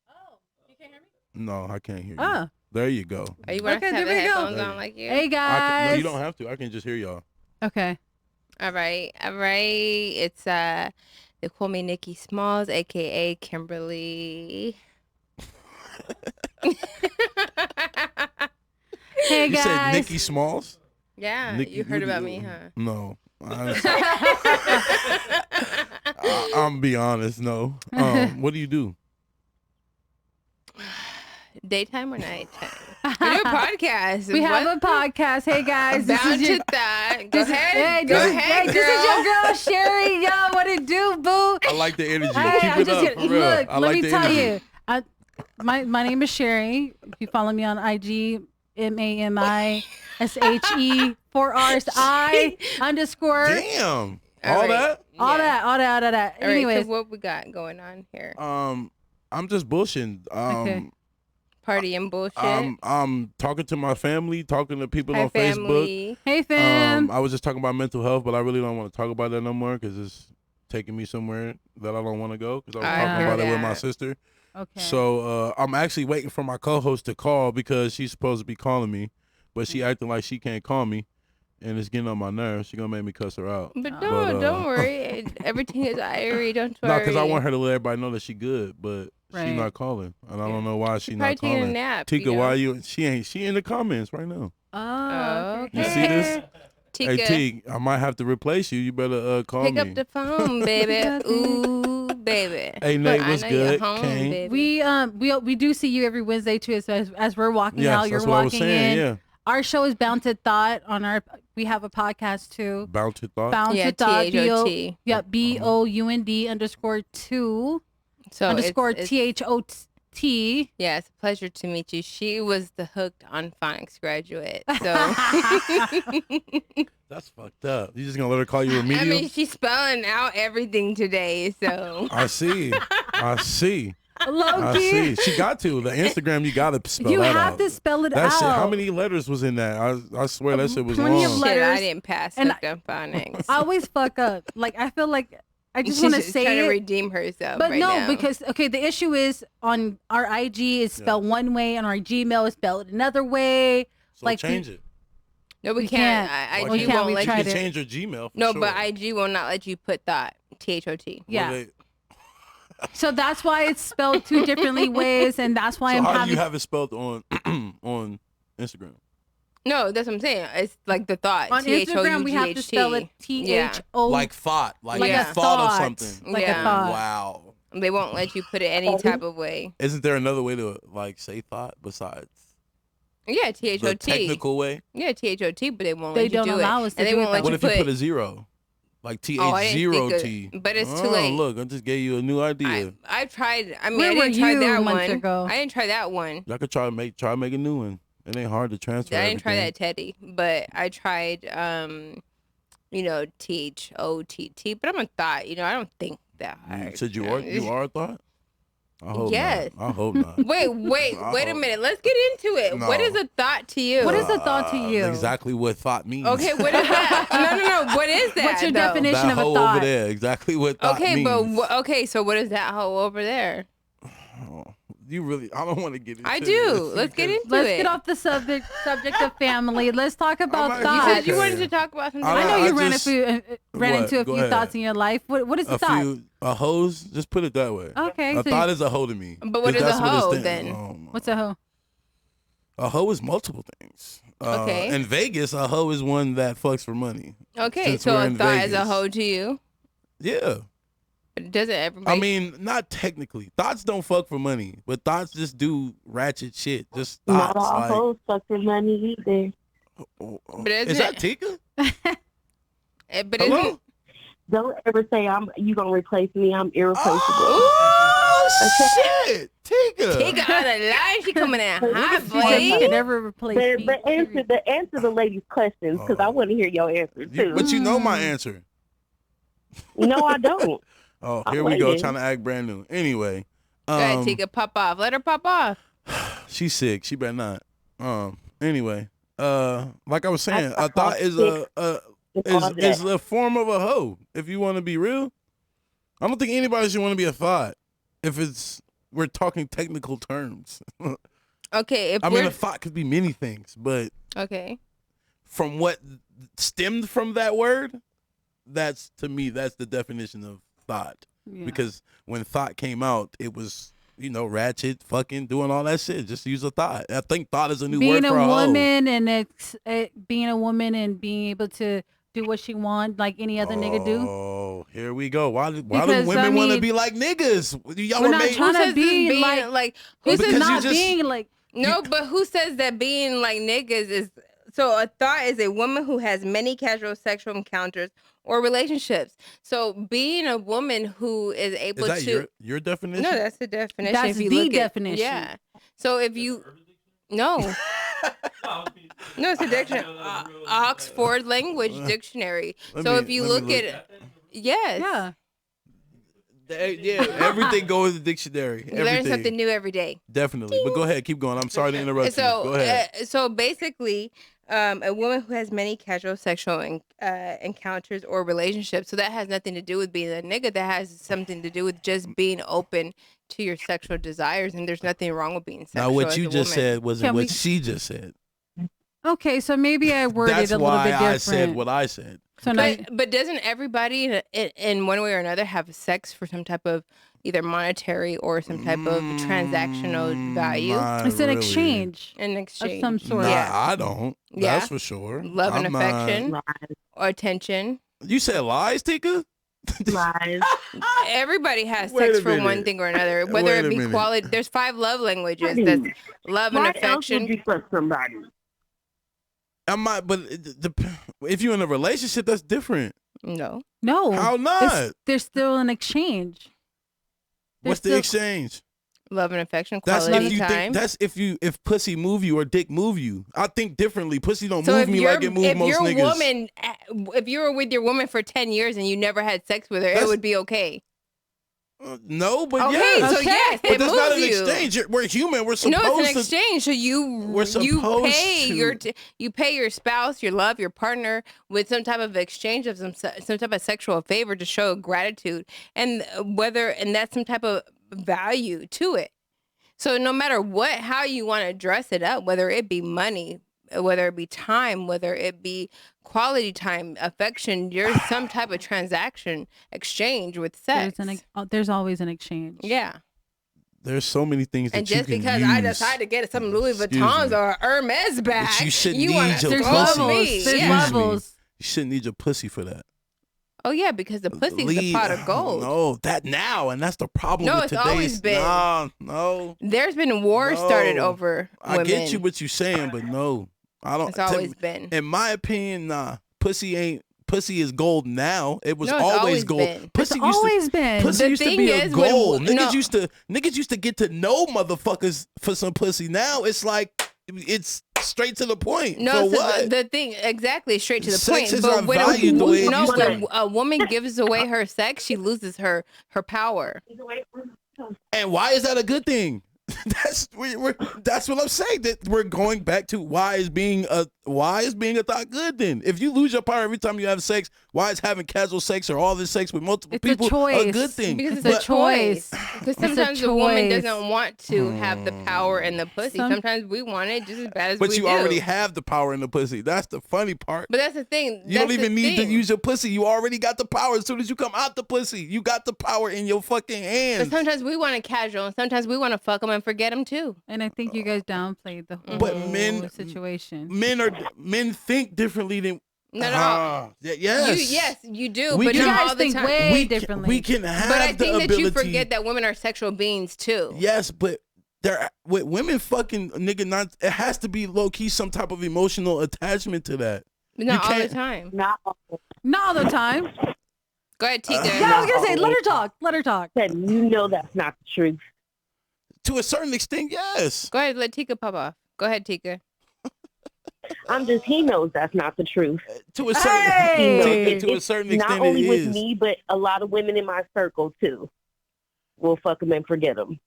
Oh, you can't hear me? No, I can't hear you. Oh. There you go. Are you want to have the headphones on like you? Hey guys. You don't have to. I can just hear y'all. Okay. All right. It's they call me Nikki Smalls, aka Kimberly. Hey You guys. said Nikki Smalls? Yeah, Nikki, you heard what about do me, you- huh? No. I'm be honest, no. What do you do? Daytime or nighttime? We do a podcast. We have a podcast. Hey guys. This Bound is your to that. Go ahead. Hey, Go this, ahead, hey, girl. this is your girl, Sherry. Yo, what it do, boo? I like the energy. Hey, Keep I'm it just up, kidding. for real. Look, I let like me the tell energy. you. My name is Sherry. If you follow me on IG, MAMISHE 4 R's I underscore. Damn. All All right. that? All Yeah. that. All right, Anyways, so what we got going on here? I'm just bullshitting. Okay. Party and bullshit. I'm talking to my family, talking to people Hi, on Facebook. family. hey fam. I was just talking about mental health, but I really don't want to talk about that no more because it's taking me somewhere that I don't want to go because I was I talking hear about it with my that. sister. Okay. So I'm actually waiting for my co-host to call because she's supposed to be calling me, but she acting like she can't call me, and it's getting on my nerves. She gonna make me cuss her out. But But, don't worry. Everything is irie. Don't worry. No, because I want her to let everybody know that she good, but Right. she's not calling, and I don't know why she's probably not taking a calling. nap. Tika, you know? why you? She in the comments right now. Oh, Okay. You see this? Tika, Hey T, I might have to replace you. You better call pick me. up the phone, baby. Ooh, baby. Hey Nate, I what's know good? You're home, Kane? baby. we do see you every Wednesday too. So as we're walking Yes, out, you're that's what I was walking saying. in. Yeah, Our show is Bound to Thought. We have a podcast too. bound to thought. Bound Yeah, to Thought. THOT. Yep, BOUND_2 So underscore it's- THOT. Yeah, it's a pleasure to meet you. She was the Hooked on Phonics graduate. So That's fucked up. You just gonna let her call you I remedial? mean, she's spelling out everything today. So I see. I see. Low key. She got to the Instagram. You gotta spell You that have out. to spell it That out. shit. How many letters was in that? I swear that shit was Plenty of long. letters. shit, I didn't pass And Hooked on Phonics. I always fuck up. Like I feel like I just She's want to just say trying it. to redeem herself. But right no, now. because okay, the issue is on our IG is spelled one way, and our Gmail is spelled another way. So like change it. no, we we can't. can't. Why IG can't. won't We let You tried you. can it. change your Gmail. For No, sure. but IG will not let you put thought. THOT. Yeah. Well, So that's why it's spelled two differently ways, and that's why so I'm how do having. you have it spelled on on Instagram? No, that's what I'm saying. It's like the thought. on Instagram, we have to spell it THO. Like thought, like Like a a thought of thought. something. Like Yeah. a thought. Wow. They won't let you put it any type of way. Isn't there another way to like say thought besides Yeah, the THOT. technical way? Yeah, THOT, but they won't They let you don't do allow it. us to And they do it won't let that What you if you put a zero? Like Oh, I didn't think TH0T. of- but it's too late. Look, I just gave you a new idea. I tried. I mean, Where I were didn't try you that months one. ago? I didn't try that one. Y'all could try to make a new one. It ain't hard to transfer. I didn't try everything. that Teddy, but I tried, THOTT. But I'm a thought. I don't think that hard. You said you are a thought? I hope Yes. not. I hope not. Wait a minute. Let's get into it. No. What is a thought to you? What is a thought to you? Exactly what thought means. Okay, what is that? No. What is that? What's your though? definition that of a hoe thought? over there. Exactly what thought Okay, means. but okay. So what is that hoe over there? You really? I don't want to get into I this do. Let's get because- into Let's it. get off the subject of family. Let's talk about not- You thoughts. said you wanted to talk about something. I know I you ran just- ran What? into a Go few ahead. thoughts in your life. What is the A thought? few hoes. Just put it that way. Okay, A so thought is a hoe to me. But what 'Cause is a that's it hoe, stands- then? Oh, my. what's a hoe? A hoe is multiple things. Okay. In Vegas, a hoe is one that fucks for money. Okay, Since so we're a in thought is a Vegas. hoe to you. Yeah. But doesn't everybody? I mean, not technically. Thoughts don't fuck for money, but thoughts just do ratchet shit. Just Not thoughts. all Like, hoes fuck for money either. But is that Tika? But Hello? isn't, Don't ever say you gonna replace me. I'm irreplaceable. Oh shit, Tika. Tika on the line. She coming in hot, She said you boy. can never replace me. But answer the ladies' questions because I want to hear your answer too. But you know my answer. No, I don't. Oh, I'm here we go, waiting. trying to act brand new. Anyway, Go ahead, Tika. Pop off. Let her pop off. she's sick. She better not. Anyway, like I was saying, I a thought is a all is a form of a hoe. If you want to be real, I don't think anybody should want to be a thought. If we're talking technical terms. Okay. If I we're mean, a thought could be many things, but okay. from what stemmed from that word, that's to me, that's the definition of thought. Yeah. Because when thought came out, it was, ratchet, fucking, doing all that shit. Just use a thought. I think thought is a new being word for a a hoe. woman and being a woman and being able to do what she wants like any other nigga do. Oh, here we go. Why do Because, women want to mean, be like niggas? Y'all we're were not made. trying Who to says be this like who this says is Because you not just- being like no? But who says that being like niggas is? So a thought is a woman who has many casual sexual encounters or relationships. So being a woman who is able Is that to your definition? no, that's the definition. That's if you the look definition. Yeah. So if you no. No, it's a dictionary. Oxford Language Dictionary. Let So me- if you let look me at yes. yeah. Yeah, everything goes in the dictionary. You learn Everything. something new every day. Definitely. But go ahead, keep going. I'm sorry to interrupt you. Go ahead. So basically, a woman who has many casual sexual encounters or relationships. So that has nothing to do with being a nigga. That has something to do with just being open to your sexual desires. And there's nothing wrong with being sexual. Now, what as you a just woman. said wasn't Can what we- she just said. Okay, so maybe I worded That's it a little why bit different. I said what I said. So now, But doesn't everybody in one way or another have sex for some type of either monetary or some type of transactional value Not it's an really. exchange in of exchange? some sort. Nah, Yeah. I don't. Yeah. That's for sure. Love and I'm not- affection Lies. or attention. You said lies, Tika? Lies. Everybody has Wait sex a for one minute. thing or another, whether Wait it a be minute. quality. There's 5 love languages. Why That's love and Why else would affection. you fuck somebody? I might, but if you're in a relationship, that's different. No. No. How not? There's still an exchange. What's the still- exchange? Love and affection, That's quality if you time. think. That's if pussy move you or dick move you. I think differently. Pussy don't so move if me you're, like it moves if most your niggas. woman, if you were with your woman for 10 years and you never had sex with her, it That's- would be okay. No, but Okay, yes. so Okay. yes, But it that's moves not an you. exchange. We're human. We're supposed No, it's an to. exchange. So We're supposed pay to. you pay your spouse, your love, your partner with some type of exchange of some type of sexual favor to show gratitude, and that's some type of value to it. So no matter how you want to dress it up, whether it be money, whether it be time, whether it be quality time, affection, there's some type of transaction exchange with sex. There's always an exchange. Yeah. There's so many things that And you just can because use. I decide to get some Louis Excuse Vuittons me. or Hermes bag, But you shouldn't need wanna your There's throw pussy. me. levels. There's Yeah. levels. You shouldn't need your pussy for that. Oh yeah, because the pussy's the pot of gold. No, that now, and that's the problem No, with it's today's. always been. No. There's been wars started No. over I women. get you what you're saying, but no, I don't. It's always been. In my opinion, nah. Pussy is gold now. It was No, it's always always gold. been. Pussy It's used always to, been. Pussy The used to thing be a is when- gold. no. Niggas used to get to know motherfuckers for some pussy. Now it's like it's straight to the point. No, For so what? the thing exactly straight to the Sex point. is But not when valued the way it used to when be. a woman gives away her sex, she loses her power. And why is that a good thing? That's what I'm saying. That we're going back to why is being a thought good then? If you lose your power every time you have sex, why is having casual sex or all this sex with multiple It's a people a choice. good thing? Because it's But- a choice. Because It's a sometimes the woman choice. doesn't want to have the power and the pussy. Some- Sometimes we want it just as bad as But we you do. already have the power in the pussy. That's the funny part. But that's the thing. You don't even need to use your pussy. You already got the power. As soon as you come out the pussy, you got the power in your fucking But hands. sometimes we want it casual, and sometimes we want to fuck them and forget them too. And I think you guys downplayed the whole But men situation. Men think differently than Not at all. Yes. Yes, you do. We but can- not You guys all the think time. way differently. We can have But I the think that ability. you forget that women are sexual beings too. Yes, but there with women fucking nigga not. It has to be low key some type of emotional attachment to that. But not You all the can't- time. Not Not all the time. Go ahead, Tika. Yeah, I was gonna say, let her talk. Let her talk. said, you know that's not the truth. To a certain extent, yes. Go ahead, let Tika pop off. Go ahead, Tika. He knows that's not the truth. To a certain Hey! to a certain Not extent, only it with is. me, but a lot of women in my circle too will fuck them and forget them.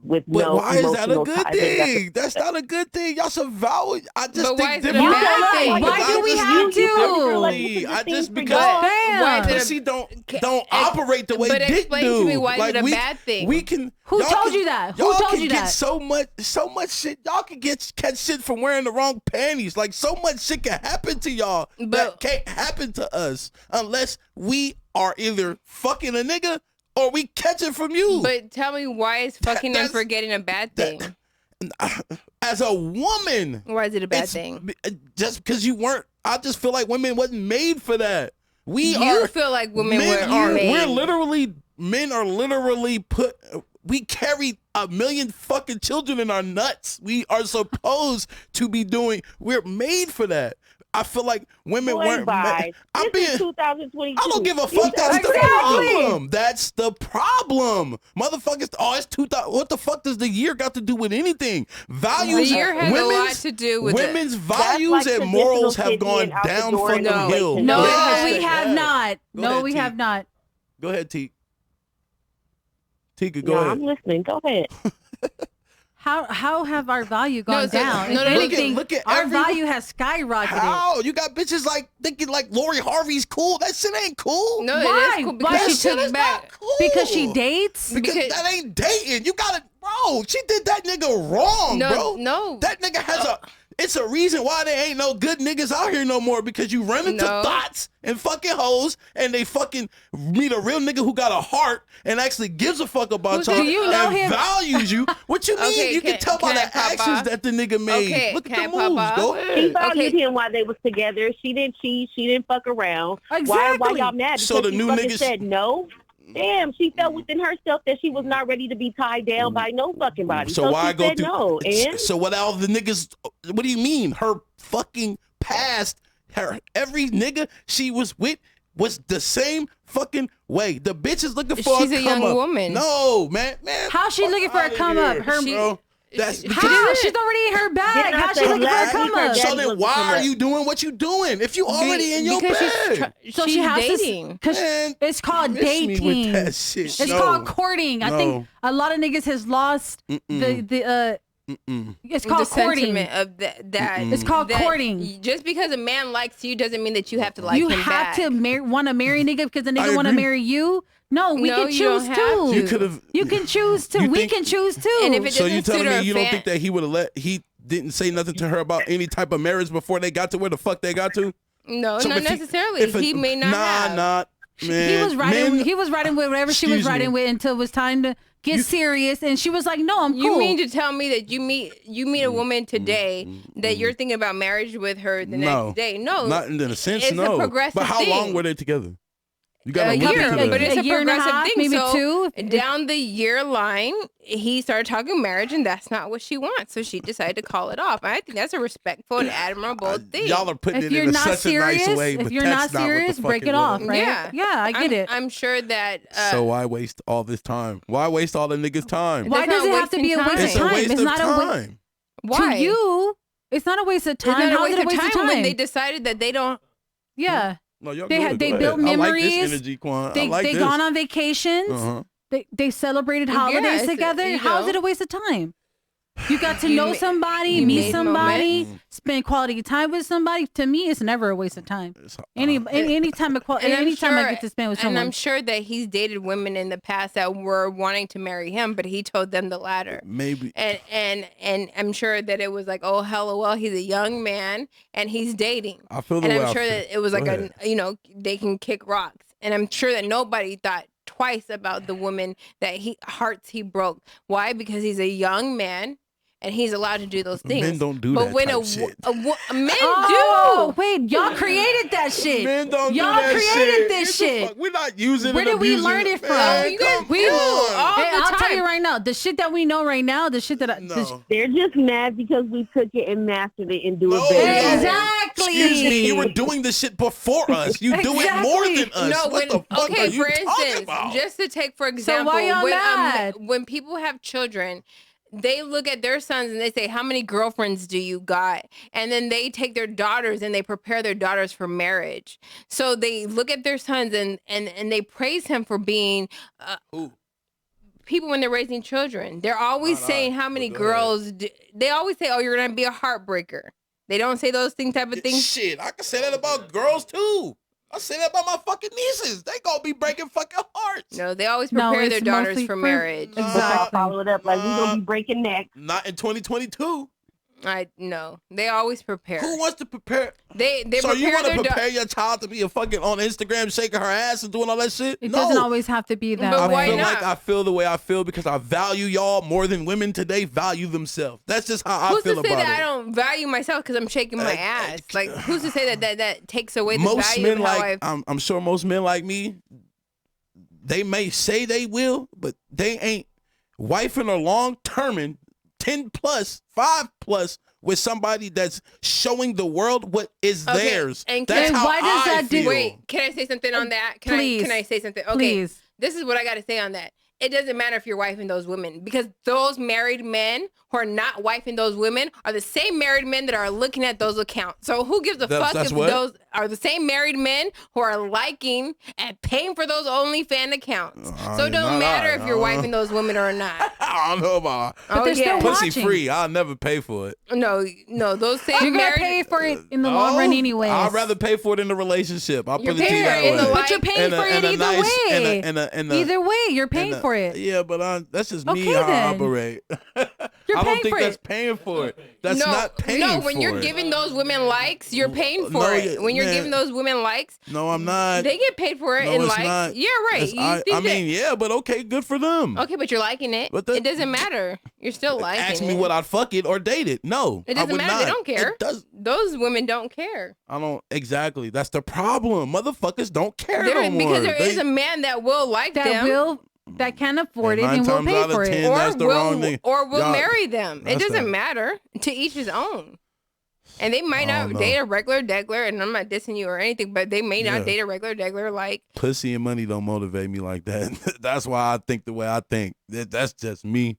With But no why is that a emotional good tie. They got thing? That's not a good thing. Y'all should value. I just But why think is it a differently. bad thing? Why do we have to? Differently. I just because Damn. Why is it a- pussy don't operate the way but dick explain do. to me why is Like it a we, bad thing? We can. Who y'all told can- you that? Who y'all told can you get that? so much shit. Y'all can catch shit from wearing the wrong panties. Like so much shit can happen to y'all that But- can't happen to us unless we are either fucking a nigga or we catch it from you. But tell me, why is fucking and that's- forgetting a bad thing? As a woman, Why is it a bad it's- thing? just because you weren't. I just feel like women wasn't made for that. We You are. feel like women men were are. made. We're literally. Men are literally put. We carry 1 million fucking children in our nuts. We are supposed to be doing. We're made for that. I feel like women weren't. I'm This being. is 2022. I don't give a fuck. That's Exactly. the problem. That's the problem. Motherfuckers, it's 2000. What the fuck does the year got to do with anything? Values. The year has a lot women's- to do with women's it. values like and morals traditional have gone kid being out the down door fucking No. hill. No, Yeah. we have not. Go No, ahead, we T. have not. Go ahead, T. Tika, go No, ahead. I'm listening. Go ahead. How have our value gone so- down? no, If no, look at- anything, look at our every- value has skyrocketed. How? You got bitches like thinking like Lori Harvey's cool. That shit ain't cool. No, Why? it is cool Why because that she shit took is back. not cool. Because she dates? Because because- that ain't dating. You gotta, bro. She did that nigga wrong, No, bro. no. That nigga has a. It's a reason why there ain't no good niggas out here no more because you run into No. thoughts and fucking hoes and they fucking meet a real nigga who got a heart and actually gives a fuck about Do y'all you know and him? values you. What you mean? Okay, You can tell by can I the pop actions off? that the nigga made. Okay, Look at can the I pop moves. off? Go She ahead. valued Okay. him while they was together. She didn't cheat. She didn't fuck around. Why Exactly. y'all mad? Because So the she new fucking niggas- said no. Damn, she felt within herself that she was not ready to be tied down by no fucking body. So why she go said through? no? And So what all the niggas? What do you mean? Her fucking past, every nigga she was with was the same fucking way. The bitch is looking for She's a a come young up. woman. No, man. How's she fuck looking for a outta come up? here, Her- bro. That's because. How? She's already in her bag. Didn't I How's she say looking for a last come week her up? dad- So then looking why for are that. you doing what you doing if you already in your because bag? So she's she has dating. Because Man, it's called miss me with dating. that shit. It's No. called courting. I think No. a lot of niggas has lost the Mm-mm. it's the called courting. sentiment of that. It's called that courting. Just because a man likes you doesn't mean that you have to like You him have back. to want to marry a nigga because the I nigga want to agree. marry you. No, we No, can you choose don't have too. to. You could have. You can choose to. You We think- can choose too. And if it So you doesn't telling suit me our you don't fan- think that he didn't say nothing to her about any type of marriage before they got to where the fuck they got to? No, So not if he- necessarily. if a- He may not have. Not. Man, he was riding. men- He was riding with whatever she was Excuse me. riding with until it was time to get serious, and she was like, "No, I'm cool." You mean to tell me that you meet a woman today that you're thinking about marriage with her the No. next day? No, Not in a sense, it's no. a progressive But how long thing. were they together? You got A to look year, into that. but it's a year and a progressive half, thing. maybe so two. down the year line, he started talking marriage, and that's not what she wants. So she decided to call it off. And I think that's a respectful and admirable thing. Y'all are putting If it you're in not such serious, a nice way, if but you're not that's not what the serious, fuck break it was. off, right? Yeah. Yeah, I get it. I'm sure that. So why waste all this time? Why waste all the niggas' time? Why That's does not it have to be a wasting waste It's of a time? waste It's of not a waste. time. why? To you, it's not a waste of It's time. not How a is waste it a of waste time of time? when they decided that they don't. Yeah, No, y'all They good. had- they Go built ahead. I like memories. this energy, Quan. I they like they this. gone on vacations. Uh-huh. They celebrated Yeah, holidays it's- together. you How is know. it a waste of time? You got to You know ma- somebody, you meet made somebody, moments. spend quality time with somebody. To me, it's never a waste of time. It's- Any time And I'm any time I sure- get to spend with And someone. I'm sure that he's dated women in the past that were wanting to marry him, but he told them the latter. maybe. And I'm sure that it was like, oh, LOL, he's a young man and he's dating. I feel the And way I'm I sure feel. that it was Go like ahead. they can kick rocks. And I'm sure that nobody thought twice about the woman that he broke. Why? Because he's a young man and he's allowed to do those things. Men don't do but that when type shit. Men Oh, wait, y'all created that shit. Men don't Y'all do that created shit. this shit. We're not using Where it. did we abusing learn it from? Man, You guys come do. on. All Hey, the I'll tell time. you right now, the shit that we know right now, the shit that No. They're just mad because we took it and mastered it and do No, it better. no. Exactly. Excuse me, you were doing the shit before us. You do it more than us. No, what the fuck are you for talking instance, about? just to take for example, why y'all mad? when people have children, they look at their sons and they say, "How many girlfriends do you got?" And then they take their daughters and they prepare their daughters for marriage. So they look at their sons and they praise him for being Who? people when they're raising children. They're always saying how many Go girls. They always say, "Oh, you're gonna be a heartbreaker." They don't say those type of things. Shit, I can say that about girls too. I say that about my fucking nieces. They gonna be breaking fucking hearts. No, they always No, prepare it's their daughters mostly for for- marriage. Exactly. Follow it up like we're going to be breaking necks. Not in 2022. I no, they always prepare. Who wants to prepare? They So prepare you want to their prepare your child to be a fucking on Instagram shaking her ass and doing all that shit? It No. doesn't always have to be that But I way. why feel not? like I feel the way I feel because I value y'all more than women today value themselves. That's just how I Who's feel to say about that it. I don't value myself because I'm shaking my ass? Like, who's to say that takes away the Most value men of how like I'm sure most men like me, they may say they will, but they ain't wifing or long terming 10 plus, 5 plus with somebody that's showing the world what is Okay, theirs. and That's can- how why does I that feel. Wait, can I say something on that? Can Please. I say something? Okay, Please. this is what I got to say on that. It doesn't matter if you're wifing those women because those married men who are not wifing those women are the same married men that are looking at those accounts. So who gives a fuck That's if what? those are the same married men who are liking and paying for those OnlyFans accounts? So it don't not matter I. if you're wifing those women or not. I don't know about But they're still pussy watching. free. I'll never pay for it. No, those same You're gonna married pay for it in the long run anyways. I'd rather pay for it in the relationship. I'll You're put it to you that paying for it in way. the But you're paying for it either way. Either way, you're paying for it. Yeah, but that's just me Okay, how I then. operate. You're I don't paying think for that's it. paying for it. That's no, not paying no. for When you're it. giving those women likes, you're paying for No, it. When you're man. giving those women likes, No, I'm not. they get paid for it No, in it's likes. not. Yeah, right. It's- You I think mean, yeah, but okay, good for them. okay, but you're liking it. But It doesn't matter. You're still liking Ask it. me would I fuck it or date it? No, It I doesn't would matter. not. They don't care. It does. Those women don't care. I don't exactly. That's the problem. Motherfuckers don't care no more. Because there is a man that will like them. That can afford And it and 9 will times pay out of for 10, it. that's the wrong thing. Or will Y'all- marry them. It that's doesn't that. matter. To each his own. And they might I not don't know. date a regular degler, and I'm not dissing you or anything, but they may Yeah. not date a regular degler like Pussy and money don't motivate me like that. That's why I think the way I think. That's just me.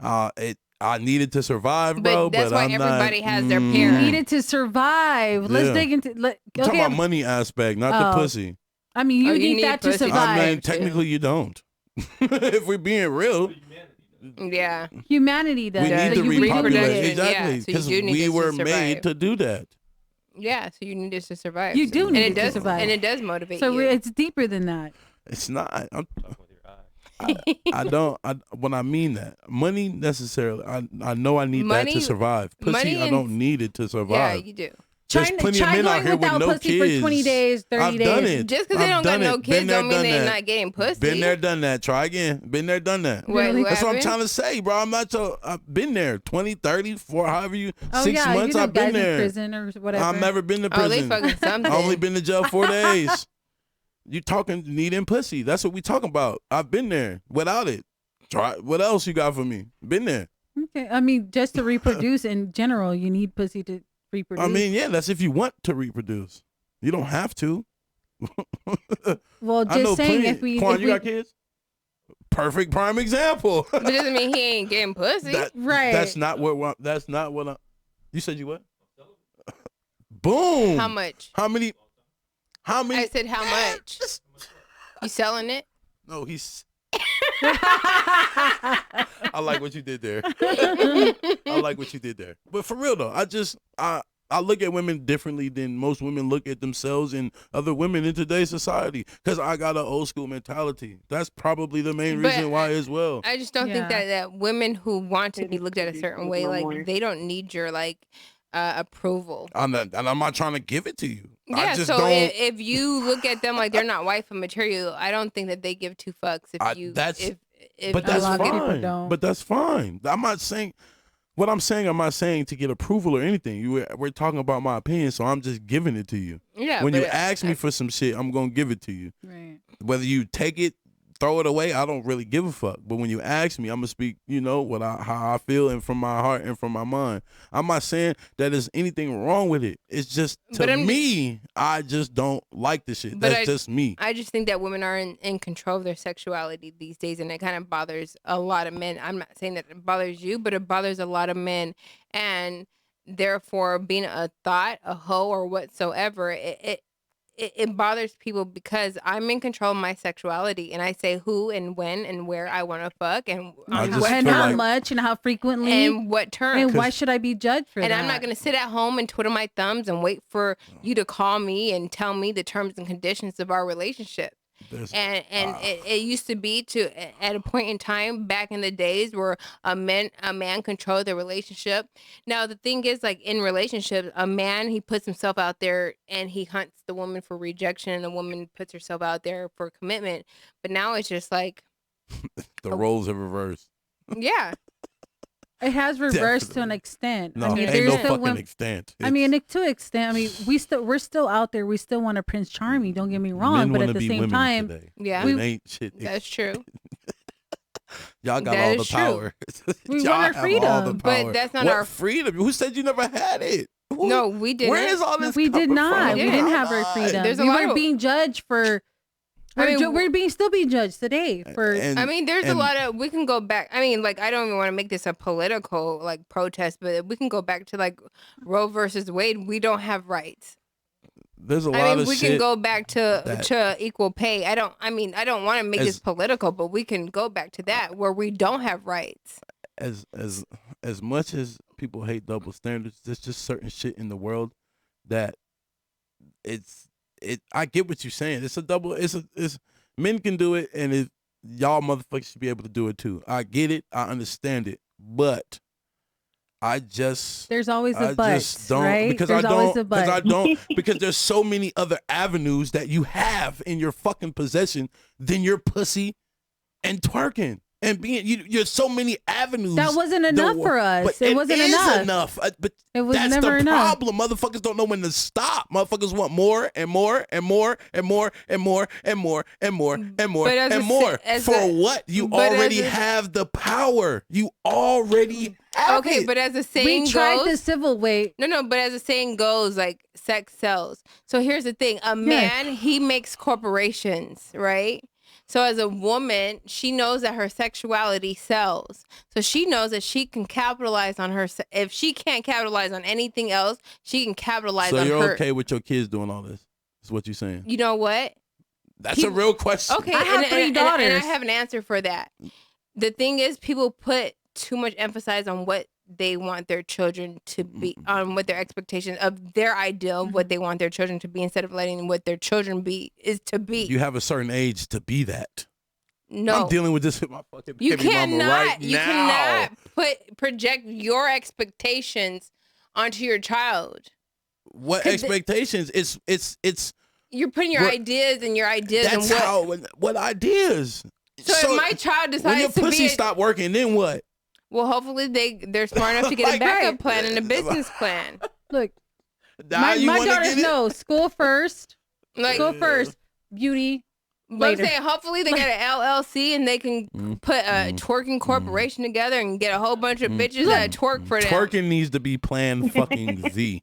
I needed to survive, bro. But that's why I'm everybody not, has their You parent. needed to survive. Let's Yeah. dig into. I'm talking Okay, about money aspect, not Oh. the pussy. I mean, you Oh, you need that need to pussy. survive. I mean, technically you don't. If we're being real, Yeah. Humanity does. we need So to you need repopulate. reproduction, Exactly, yeah, so you because do need we this to were survive. made to do that. Yeah, so you need this to survive. You do and need it it to does, survive. And it does motivate So you. it's deeper than that. It's not. I don't. When I mean that, money necessarily. I know I need that Money- to survive. Pussy, money I and- don't need it to yeah, survive. you do. There's Try plenty of men out going here with without no pussy kids. for 20 days, 30 I've days. done it. Just because they I've don't got done no it. kids Been there, don't mean done they're that. not getting pussy. Been there, done that. Try again. Been there, done that. Wait, Really? That's what I'm happened? trying to say, bro. I'm not so. I've been there 20, 30, 4, however you. Oh 6 yeah, months you know, I've been guys in there. prison or whatever. I've never been to Oh, they prison. fucking something. I only been to jail 4 days. You talking needing pussy. That's what we talking about. I've been there without it. Try. What else you got for me? Been there. Okay, I mean, just to reproduce in general, you need pussy to reproduce. I mean, yeah, that's if you want to reproduce. You don't have to. well, I know just saying, plenty. if we, Quan, if you we got kids? Perfect prime example. But doesn't mean he ain't getting pussy. Right. That's not what. That's not what. You said you what? Boom. How much? How many? How many? I said how much? You selling it? No, he's. I like what you did there. I like what you did there. But for real though, I look at women differently than most women look at themselves and other women in today's society because I got an old school mentality. That's probably the main But reason why as well. I just don't think Yeah. that women who want to be looked at a certain way, like they don't need your approval. I'm not trying to give it to you. I Yeah, just so don't. if you look at them like they're not wife material, I don't think that they give two fucks if I- you. that's- if But A that's lot of people fine. don't. But that's fine. I'm not saying. What I'm saying, I'm not saying to get approval or anything. We're talking about my opinion, so I'm just giving it to you. Yeah. When you ask me for some shit, I'm gonna give it to you. Right. Whether you take it, throw it away, I don't really give a fuck. But when you ask me, I'm gonna speak, how I feel and from my heart and from my mind. I'm not saying that there's anything wrong with it. It's just I just don't like this shit. That's just me. I just think that women are in control of their sexuality these days, and it kind of bothers a lot of men. I'm not saying that it bothers you, but it bothers a lot of men, and therefore being a thought, a hoe, or whatsoever, it bothers people because I'm in control of my sexuality, and I say who and when and where I want to fuck, and how much and how frequently and what terms. And why should I be judged for that? And I'm not going to sit at home and twiddle my thumbs and wait for you to call me and tell me the terms and conditions of our relationship. It used to be at a point in time back in the days where a man controlled the relationship. Now the thing is, like in relationships, a man, he puts himself out there and he hunts the woman for rejection, and the woman puts herself out there for commitment. But now it's just like the roles have reversed. Yeah. It has reversed to an extent. No, ain't no fucking extent. To an extent. I mean, we're still out there. We still want a Prince Charming. Don't get me wrong, but at the same time, yeah, ain't shit. That's true. Y'all got all the power. We want our freedom, but that's not our freedom. Who said you never had it? No, we didn't. Where is all this? We did not. From? We didn't have our freedom. We were being judged for. We're still being judged today for. There's a lot of. We can go back. I don't even want to make this a political protest, but we can go back to Roe versus Wade. We don't have rights. There's a lot of we shit. We can go back to equal pay. I don't want to make this political, but we can go back to that where we don't have rights. As much as people hate double standards, there's just certain shit in the world that I get what you're saying. It's men can do it, and y'all motherfuckers should be able to do it too. I get it. I understand it, but there's always a but, right? Because because there's so many other avenues that you have in your fucking possession than your pussy and twerking. And you're so many avenues. That wasn't enough for us. It wasn't enough. But it was that's never the enough. problem. Motherfuckers don't know when to stop. Motherfuckers want more and more and more and more and more and more and more and more and more. For what? You already have the power. You already have it. But as the saying goes, we tried the civil way. No, but as the saying goes, sex sells. So here's the thing: a man, he makes corporations, right? So as a woman, she knows that her sexuality sells. So she knows that she can capitalize on her. If she can't capitalize on anything else, she can capitalize on her. So you're okay with your kids doing all this? Is what you're saying? You know what? That's a real question. Okay, I have 3 daughters. And I have an answer for that. The thing is, people put too much emphasis on what they want their children to be, on what their expectations of their ideal of what they want their children to be, instead of letting what their children is to be. You have a certain age to be that. No, I'm dealing with this with my fucking baby mama right now. You cannot project your expectations onto your child. What expectations? It's you're putting your ideas and your ideas. That's and what ideas. So if my child decides when your pussy stop working, then what? Well, hopefully they're smart enough to get a backup plan and a business plan. Look, my daughters know school first, beauty. But I'm saying, hopefully they get an LLC and they can put a twerking corporation together and get a whole bunch of bitches that twerk for them. Twerking needs to be plan fucking Z.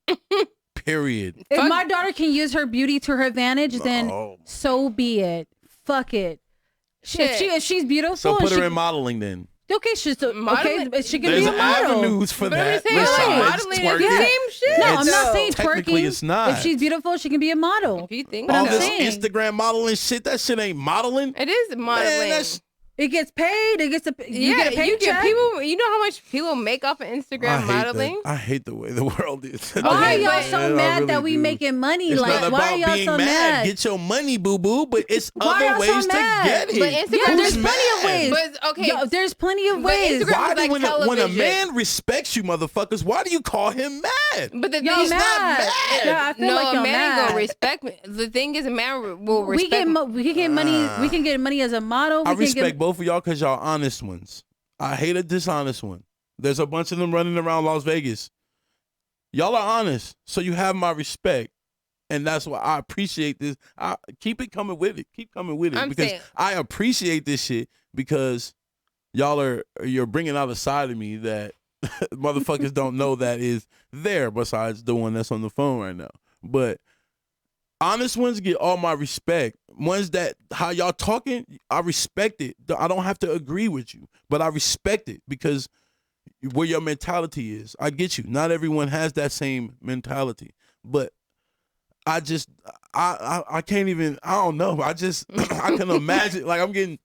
Period. If my daughter can use her beauty to her advantage, then so be it. Fuck it. If she's beautiful, so put her in modeling then. Okay, she can be a model. There's avenues for that. Modeling is the same shit. No, I'm not saying technically twerking. It's not. If she's beautiful, she can be a model. If you think but all I'm this saying, Instagram modeling shit, that shit ain't modeling. It is modeling. Man, it gets paid. You get a paycheck. You get people. You know how much people make off of Instagram modeling? I hate the way the world is. Why are y'all so mad that we making money? It's like, not why about are y'all being so mad? Get your money, boo boo. But it's other ways to get it. But Instagram, there's plenty of ways. But okay, there's plenty of ways. Why do when a man respects you, motherfuckers? Why do you call him mad? But the y'all thing mad. Yeah, I feel like y'all a man mad. ain't gonna respect me. The thing is, a man will respect. We can get money. We can get money as a model. I respect both of y'all because y'all honest ones. I hate a dishonest one. There's a bunch of them running around Las Vegas. Y'all are honest, so you have my respect. And that's why I appreciate this. I keep it coming with it. Keep coming with it. Because I appreciate this shit because you're bringing out a side of me that motherfuckers don't know that is there besides the one that's on the phone right now. But honest ones get all my respect. Ones that how y'all talking, I respect it. I don't have to agree with you, but I respect it because where your mentality is. I get you. Not everyone has that same mentality, but I can't even, I don't know. I can imagine, like I'm getting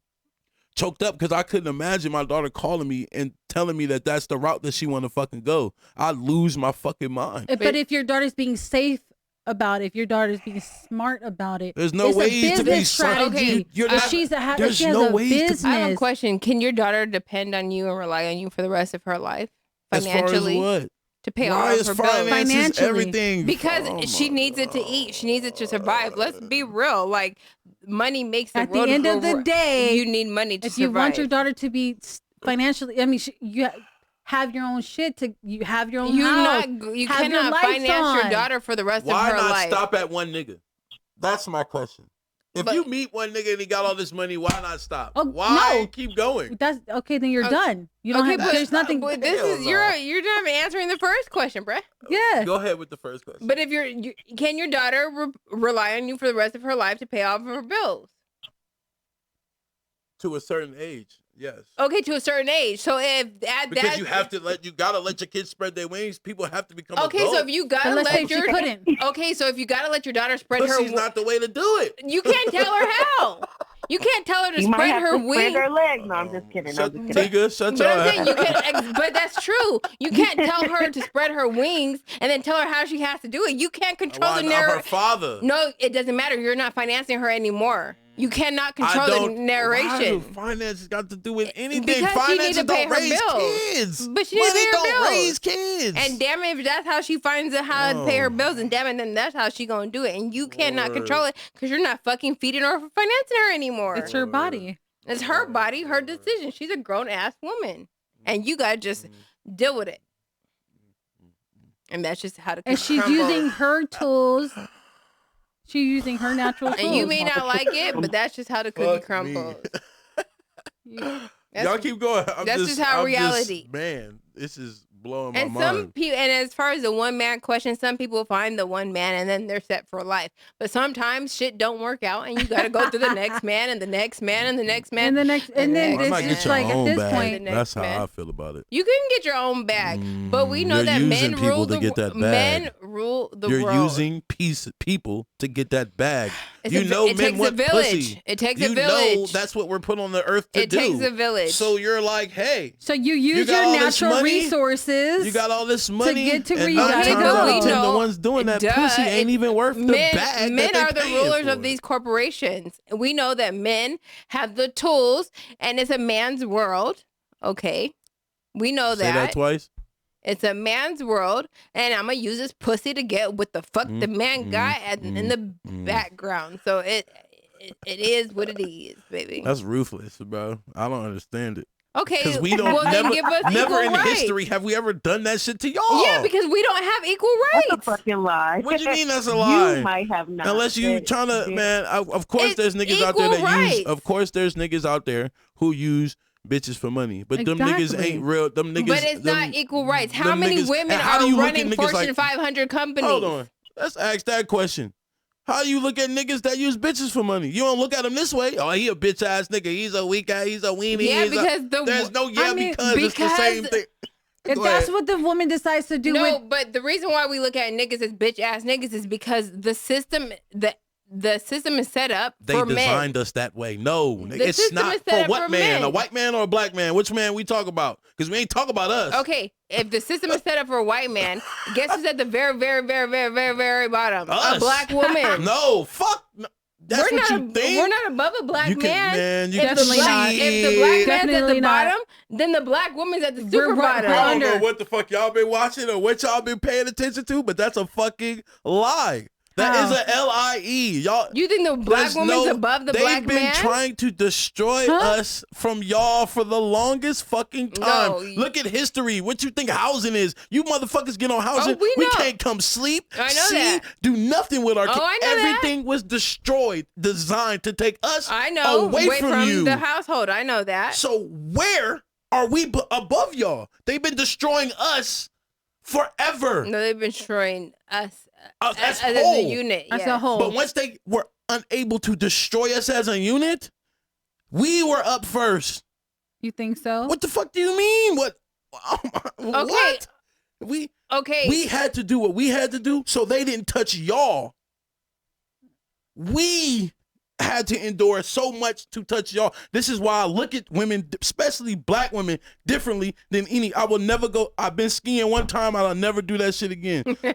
choked up because I couldn't imagine my daughter calling me and telling me that that's the route that she want to fucking go. I'd lose my fucking mind. But if your daughter's being safe about it, if your daughter's being smart about it, there's no way to be strategy. Okay. There's no way to. I have a question. Can your daughter depend on you and rely on you for the rest of her life financially? As far as what? To pay all of her bills financially, everything. Because she needs it to eat. She needs it to survive. Let's be real. Like, money makes the world. At the end of the day, you need money to survive. If you want your daughter to be financially, I mean, you have your own shit. You have your own house. You cannot finance your daughter for the rest of her life. Why not stop at one nigga? That's my question. If you meet one nigga and he got all this money, why not stop? Why keep going? That's okay. Then you're done. You don't have. There's nothing. But this is you're not answering the first question, bruh. Yeah. Go ahead with the first question. But if can your daughter rely on you for the rest of her life to pay off her bills? To a certain age, yes. Okay, to a certain age. So if because you gotta let your kids spread their wings. People have to become okay. adults. So if you gotta let your okay, so if you gotta let your daughter spread her, pussy's not the way to do it. You can't tell her how. You can't tell her to spread her wings. Spread her legs. No, I'm just kidding. Tika, shut your ass. But that's true. You can't tell her to spread her wings and then tell her how she has to do it. You can't control the narration. Her father. No, it doesn't matter. You're not financing her anymore. You cannot control the narration. Why do finances got to do with anything? Because finances she need to pay don't raise her bills. Kids. But she money don't raise kids. And damn it, if that's how she finds out how to pay her bills, and damn it, then that's how she gonna do it. And you cannot control it because you're not fucking feeding or financing her anymore. It's her body. It's her body, her decision. She's a grown ass woman, and you gotta just deal with it. And that's just how to. And she's using her tools. She's using her natural tools. And you may not like it, but that's just how the cookie crumbles. Y'all keep going. That's just how reality. Man, this is blowing my mind. Some people, and as far as the one man question, some people find the one man and then they're set for life. But sometimes shit don't work out, and you got to go through the next man and the next man and the next man and the next. And then it's just like at this point, that's how I feel about it. You can get your own bag, but we know that men rule the world. Men rule the world. You're using people to get that bag. Men want pussy. It takes a village. You know that's what we're put on the earth to do. It takes a village. So you're like, hey. So you use your natural resources. You got all this money to get to where you gotta go. The ones doing that pussy ain't even worth the bag. Men are the rulers of these corporations. We know that men have the tools, and it's a man's world. Okay, we know that. Say that twice. It's a man's world, and I'm gonna use this pussy to get what the fuck the man got in the background. So it is what it is, baby. That's ruthless, bro. I don't understand it. Okay, because we don't never in history have we ever done that shit to y'all. Yeah, because we don't have equal rights. That's a fucking lie. What do you mean that's a lie? You might have not. Unless you trying to, man. Of course, there's niggas out there that use. Of course, there's niggas out there who use bitches for money, but them niggas ain't real. Them niggas. But it's not equal rights. How many women are running Fortune 500 companies? Hold on, let's ask that question. How do you look at niggas that use bitches for money? You don't look at him this way. Oh, he a bitch ass nigga. He's a weak ass. He's a weenie. Yeah, because there's no because it's the same thing. If that's what the woman decides to do, but the reason why we look at niggas as bitch ass niggas is because the system is set up for men. They designed us that way. No, it's not for what man? A white man or a black man? Which man we talk about? Because we ain't talk about us. Okay, if the system is set up for a white man, guess who's at the very, very, very, very, very, very bottom? Us. A black woman. No, fuck. No. That's what you think? We're not above a black man. Definitely not. If the black man's at the bottom, then the black woman's at the super bottom. I don't know what the fuck y'all been watching or what y'all been paying attention to, but that's a fucking lie. That is a LIE. Y'all. You think the black woman's above the black man? They've been trying to destroy us from y'all for the longest fucking time. No. Look at history. What you think housing is? You motherfuckers get on housing. We can't come sleep. I know that. Do nothing with our kids. I know Everything was destroyed, designed to take us away from you. The household. I know that. So where are we above y'all? They've been destroying us forever. No, they've been destroying us as a unit. As a whole. But once they were unable to destroy us as a unit, we were up first. You think so? What the fuck do you mean? What? Okay. What? We had to do what we had to do, so they didn't touch y'all. We had to endure so much to touch y'all. This is why I look at women, especially black women, differently than any. I will never go. I've been skiing one time. I'll never do that shit again. And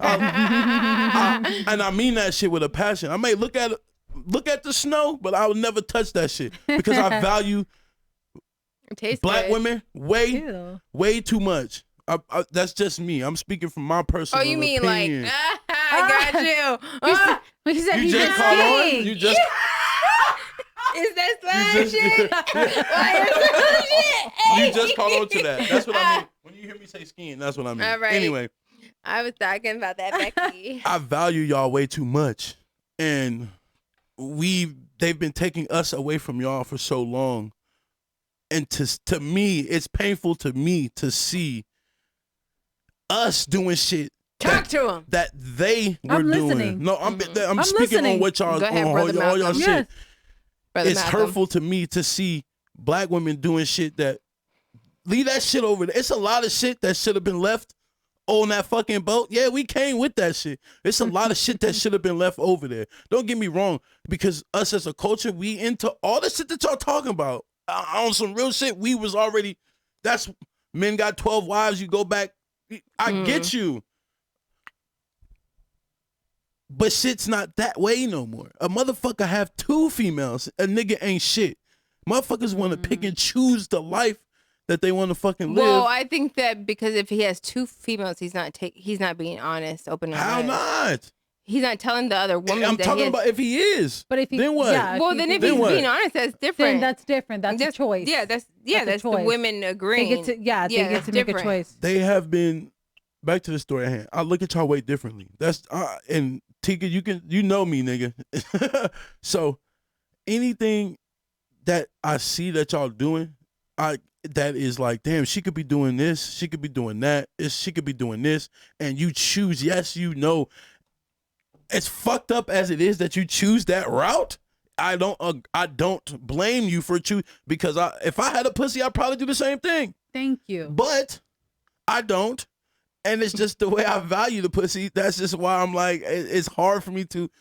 I mean that shit with a passion. I may look at the snow, but I will never touch that shit because I value black women way too much. That's just me. I'm speaking from my personal opinion. Oh, you mean opinion. Like, I got you. He said you just caught on? You just... Is that slime shit? You just caught on to that. That's what I mean. When you hear me say skiing, that's what I mean. All right. Anyway. I was talking about that, Becky. I value y'all way too much. And they've been taking us away from y'all for so long. And to me, it's painful to me to see us doing shit that they were doing. No, I'm speaking listening. on what y'all all y'all shit. Yes. It's hurtful to me to see black women doing shit that leave that shit over there. It's a lot of shit that should have been left on that fucking boat. Yeah, we came with that shit. It's a lot of shit that should have been left over there. Don't get me wrong, because us as a culture, we into all the shit that y'all talking about. On some real shit, we was already, that's men got 12 wives, you go back. I get you. But shit's not that way no more. A motherfucker have 2 females. A nigga ain't shit. Motherfuckers want to pick and choose the life that they want to fucking live. Well, I think that because if he has 2 females, he's not being honest, open and honest. How not? He's not telling the other woman. I'm talking about if he is. But if he, then what? Yeah, well, then if he's being honest, that's different. Then that's different. That's a choice. Yeah, that's the women agreeing. They get to make a choice. They have been. Back to the story at hand. I look at y'all way differently. That's and Tika, you know me, nigga. So anything that I see that y'all doing, that is like, damn, she could be doing this, she could be doing that, she could be doing this, and you choose. Yes, you know. As fucked up as it is that you choose that route, I don't blame you for choosing, because if I had a pussy, I'd probably do the same thing. Thank you. But I don't. And it's just the way I value the pussy. That's just why I'm like, it's hard for me to.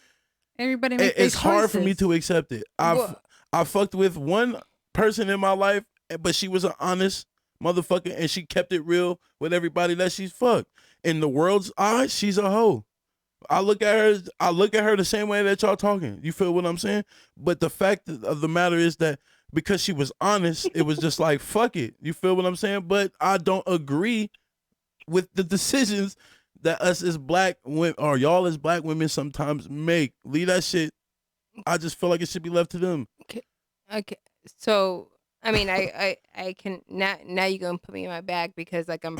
Everybody makes It's hard for me to accept it. I fucked with one person in my life, but she was an honest motherfucker, and she kept it real with everybody that she's fucked. In the world's eyes, she's a hoe. I look at her the same way that y'all talking. You feel what I'm saying? But the fact of the matter is that because she was honest, it was just like, fuck it. You feel what I'm saying? But I don't agree with the decisions that us as black women, or y'all as black women, sometimes make. Leave that shit. I just feel like it should be left to them. Okay. So, I mean, I can now you're gonna put me in my bag because like I'm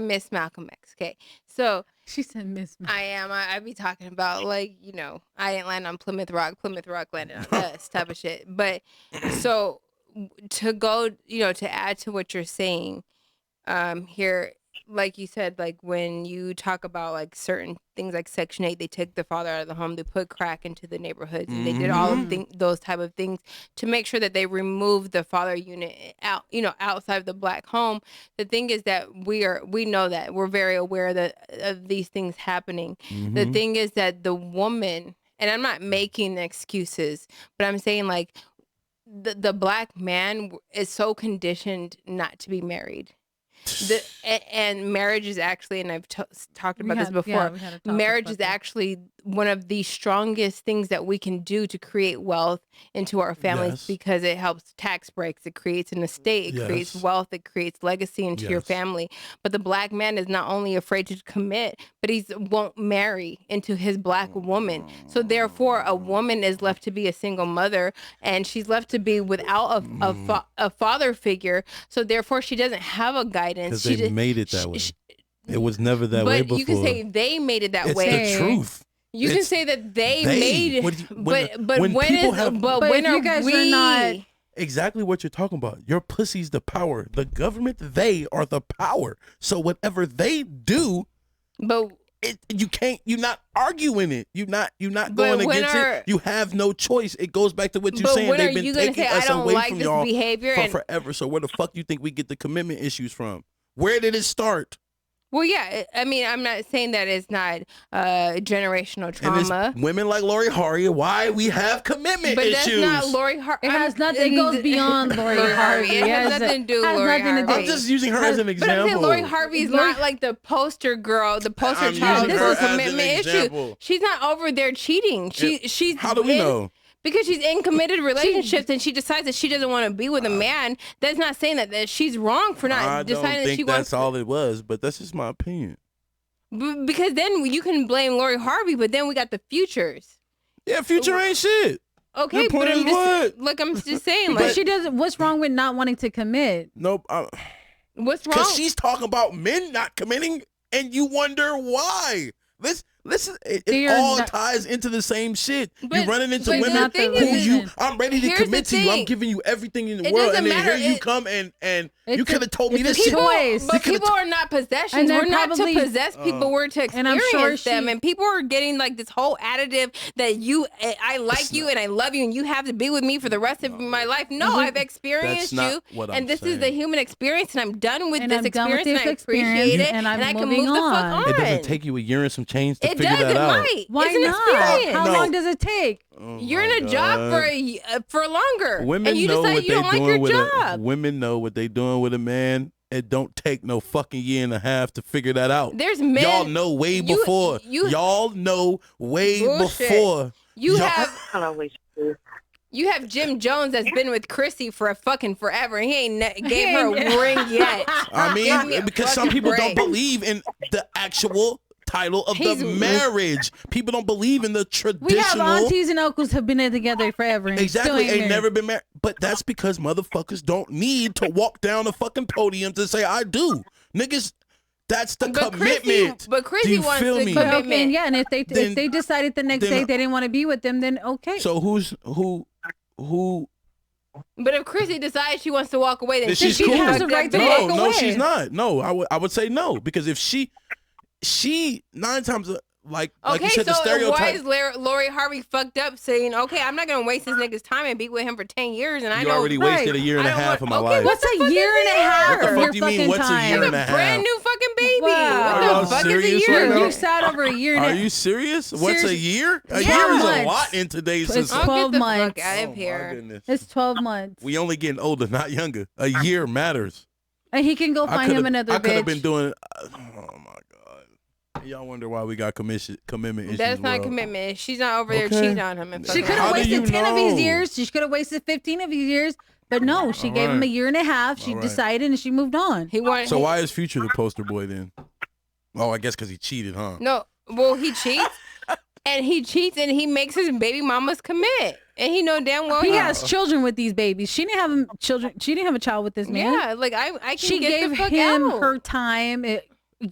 Miss Malcolm X. Okay. So she said Miss Malcolm. I am. I be talking about like, I didn't land on Plymouth Rock landed on us type of shit. But so to go, to add to what you're saying, here, like you said, like when you talk about like certain things like Section 8, they took the father out of the home, they put crack into the neighborhoods, and they did all of those type of things to make sure that they removed the father unit out, outside of the black home. The thing is that we know that we're very aware of these things happening. The thing is that the woman, and I'm not making excuses, but I'm saying like the black man is so conditioned not to be married. And marriage is actually, and I've talked about this before, marriage is actually one of the strongest things that we can do to create wealth into our families because it helps tax breaks. It creates an estate. It creates wealth. It creates legacy into your family. But the black man is not only afraid to commit, but he won't marry into his black woman. So therefore, a woman is left to be a single mother, and she's left to be without a father figure. So therefore, she doesn't have a guidance. Because they made it that way. It was never that way before. But you can say they made it that way. It's the truth. You can say that they made it, but when are you guys we? Are not exactly what you're talking about. Your pussy's the power. The government, they are the power. So whatever they do, but you're not arguing it. You're not going against it. You have no choice. It goes back to what you're saying. They've been taking us away from y'all for forever. So where the fuck you think we get the commitment issues from? Where did it start? Well, yeah. I mean, I'm not saying that it's not generational trauma. And it's women like Lori Harvey, why we have commitment issues. But that's not Lori Harvey. It has nothing. It goes beyond Lori Harvey. It has nothing to do with Lori Harvey. I'm just using her as an example. But I'm saying Lori Harvey's not like the poster girl, the poster child for a commitment issue. She's not over there cheating. She's. How do we know? Because she's in committed relationships and she decides that she doesn't want to be with a man. That's not saying that she's wrong for not deciding that she wants. That's all it was, but that's just my opinion. Because then you can blame Lori Harvey, but then we got the Futures. Yeah, Future ain't shit. Okay, but I'm just saying, like, but she doesn't. What's wrong with not wanting to commit? Nope. What's wrong? Because she's talking about men not committing, and you wonder why. Listen, it all ties into the same shit. You're running into women who I'm ready to commit to you. I'm giving you everything in the world, and then here you come and you could have told me this shit. But people are not possessions. We're not to possess people. We're to experience them. And people are getting like this whole additive that I like you and I love you and you have to be with me for the rest of my life. No, I've experienced you, and this is the human experience, and I'm done with this experience, and I appreciate it, and I can move the fuck on. It doesn't take you a year and some change to it figure does, that it out. might. Why it's an not? experience. How long does it take? Oh You're in a job for longer. Women and you know decide what you don't like your job. Women know what they doing with a man. It don't take no fucking year and a half to figure that out. There's men. Y'all know way before. Y'all know way before. You have Jim Jones that's been with Chrissy for a fucking forever, and he ain't gave her a ring yet. I mean, because some people don't believe in the actual title of the marriage. People don't believe in the traditional. We have aunties and uncles have been together forever. And exactly, ain't never been married. But that's because motherfuckers don't need to walk down a fucking podium to say I do. Niggas, that's the commitment. But Chrissy wants the commitment. Okay, yeah, and if they decided the next day they didn't want to be with them, then okay. So who? But if Chrissy decides she wants to walk away, then she cool. Has the right to walk away. No, she's not. No, I would say no, because if she 9 times like you said, the stereotype. Why is Lori Harvey fucked up saying, okay, I'm not gonna waste this nigga's time and be with him for 10 years, and I know already wasted a year and a half of my life. What's a year and a half? What the fuck do you mean? What's a year and a half? Brand new fucking baby. Wow. What the fuck is a year? You sat over a year. Are you serious? What's a year? A year is a lot in today's system. It's 12 months. Fuck out of here. It's 12 months. We only getting older, not younger. A year matters. And he can go find him another bitch. I could have been doing. Oh my god. Y'all wonder why we got commitment issues. That's not commitment. She's not over there cheating on him. She could have wasted 10 of his years. She could have wasted 15 of his years. But no, she gave him a year and a half. She decided and she moved on. So why is Future the poster boy then? Oh, I guess because he cheated, huh? No. Well, he cheats. And he makes his baby mamas commit. And he know damn well he has children with these babies. She didn't have children. She didn't have a child with this man. Yeah, like I can she get gave the fuck him out. her time, a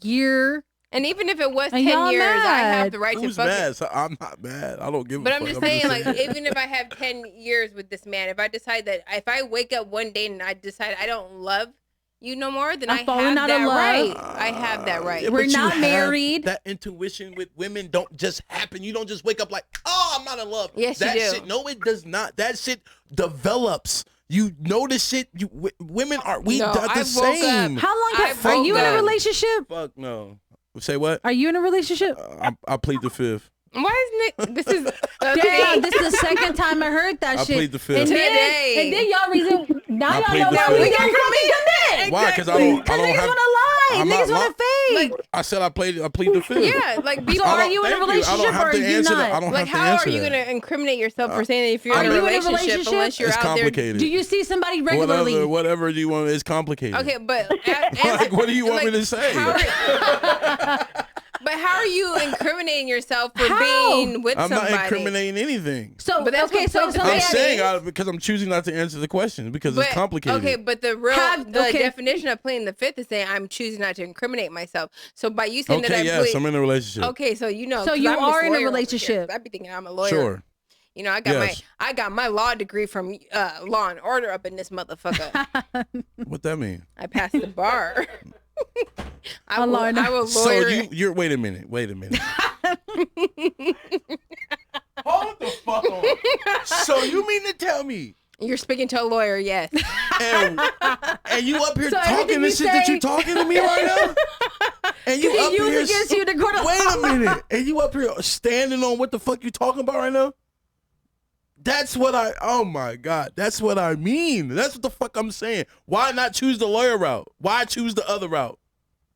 year. And even if it was 10 years, I have the right to fuck mad? So I'm not mad. I don't give a fuck. But I'm just saying, like, even if I have 10 years with this man, if I decide that, if I wake up one day and I decide I don't love you no more, then I have that right. I have that right. We're not married. That intuition with women don't just happen. You don't just wake up like, oh, I'm not in love. Yes, that you do. Shit, no, it does not. That shit develops. You know this shit. Women are the same. How long are you in a relationship? Fuck no. Say what? Are you in a relationship? I plead the fifth. Why isn't it? This is damn. This is the second time I heard that shit. I plead the fifth. And then y'all reason now y'all know that we got to commit. Why? Because I don't niggas want to lie. Niggas want to Right. I said I plead the fifth. Yeah, like So are you in a relationship or are you not? like how are you going to incriminate yourself for saying that if you're in a relationship unless you're it's out complicated. there? Do you see somebody regularly? Whatever you want, it's complicated. Okay, but like, what do you want me to say? But how are you incriminating yourself for being with somebody? I'm not incriminating anything. So, but that's okay, so I'm saying because I'm choosing not to answer the question because it's complicated. Okay, but the definition of pleading the fifth is saying I'm choosing not to incriminate myself. So by you saying that I'm in a relationship. Okay, so you know. So you are in a relationship. I'd be thinking I'm a lawyer. Sure. You know, I got my law degree from Law and Order up in this motherfucker. What that mean? I passed the bar. I will lawyer. So you're wait a minute. Hold the fuck on. So you mean to tell me you're speaking to a lawyer? Yes. And you up here talking the shit that you're talking to me right now? And you up here against you in the court of wait a minute. And you up here standing on what the fuck you talking about right now? That's what oh my God, that's what I mean. That's what the fuck I'm saying. Why not choose the lawyer route? Why choose the other route?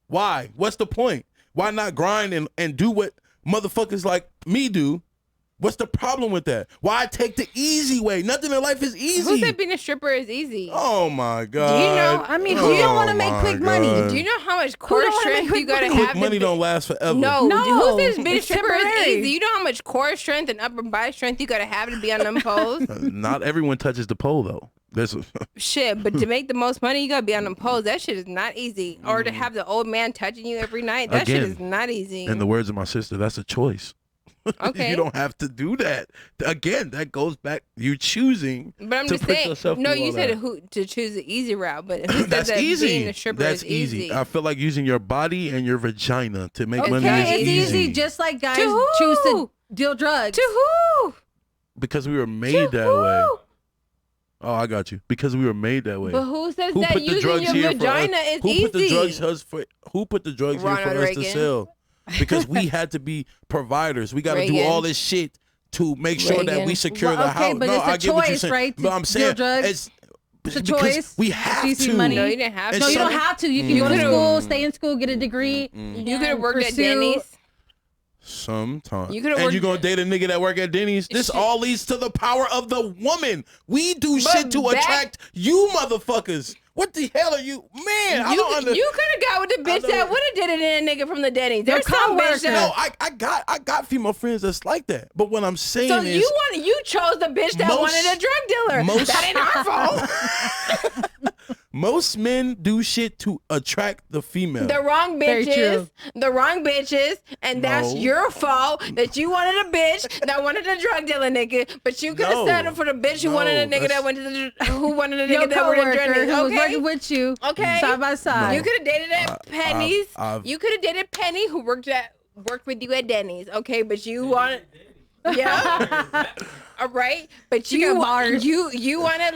Why? What's the point? Why not grind and do what motherfuckers like me do? What's the problem with that? Why take the easy way? Nothing in life is easy. Who said being a stripper is easy? Oh my God. Do you know? I mean, who don't want to make quick money? Do you know how much core strength you gotta have? Quick money don't last forever. No. Who says being a stripper is easy? You know how much core strength and upper body strength you gotta have to be on them poles? Not everyone touches the pole though. Shit, but to make the most money, you gotta be on them poles. That shit is not easy. Or to have the old man touching you every night, that shit is not easy. In the words of my sister, that's a choice. Okay. You don't have to do that. Again, that goes back. You choosing. But I'm just saying. No, you said to choose the easy route, but who said that easy. Being a stripper is easy? I feel like using your body and your vagina to make money is easy. Just like guys choose to deal drugs. To who? Because we were made that way. Oh, I got you. Because we were made that way. But who says that using your vagina is easy? Who put the drugs here for us to sell? Because we had to be providers. We got to do all this shit to make sure that we secure the house. But no, it's a choice, right? But I'm saying it's a choice. We have to. Money. No, you didn't have to. No, you don't have to. You can go to school, stay in school, get a degree. You could have worked at Denny's. Sometimes. You and you gonna date a nigga that work at Denny's? This all leads to the power of the woman. We do shit to attract you motherfuckers. What the hell are you, man? You could have got with the bitch that would have did it in a nigga from the Denny's. There's some bitch that. No, I got female friends that's like that. But what I'm saying is, you chose the bitch that wanted a drug dealer. That ain't our fault. Most men do shit to attract the female. The wrong bitches, and that's your fault that you wanted a bitch that wanted a drug dealer nigga, but you could have settled for the bitch who wanted a nigga that went to who wanted a nigga that went to drug dealer. Who was working with you, side by side. You could have dated at Penny's. You could have dated Penny who worked with you at Denny's. Okay, but you wanted. Yeah. All right, but you wanted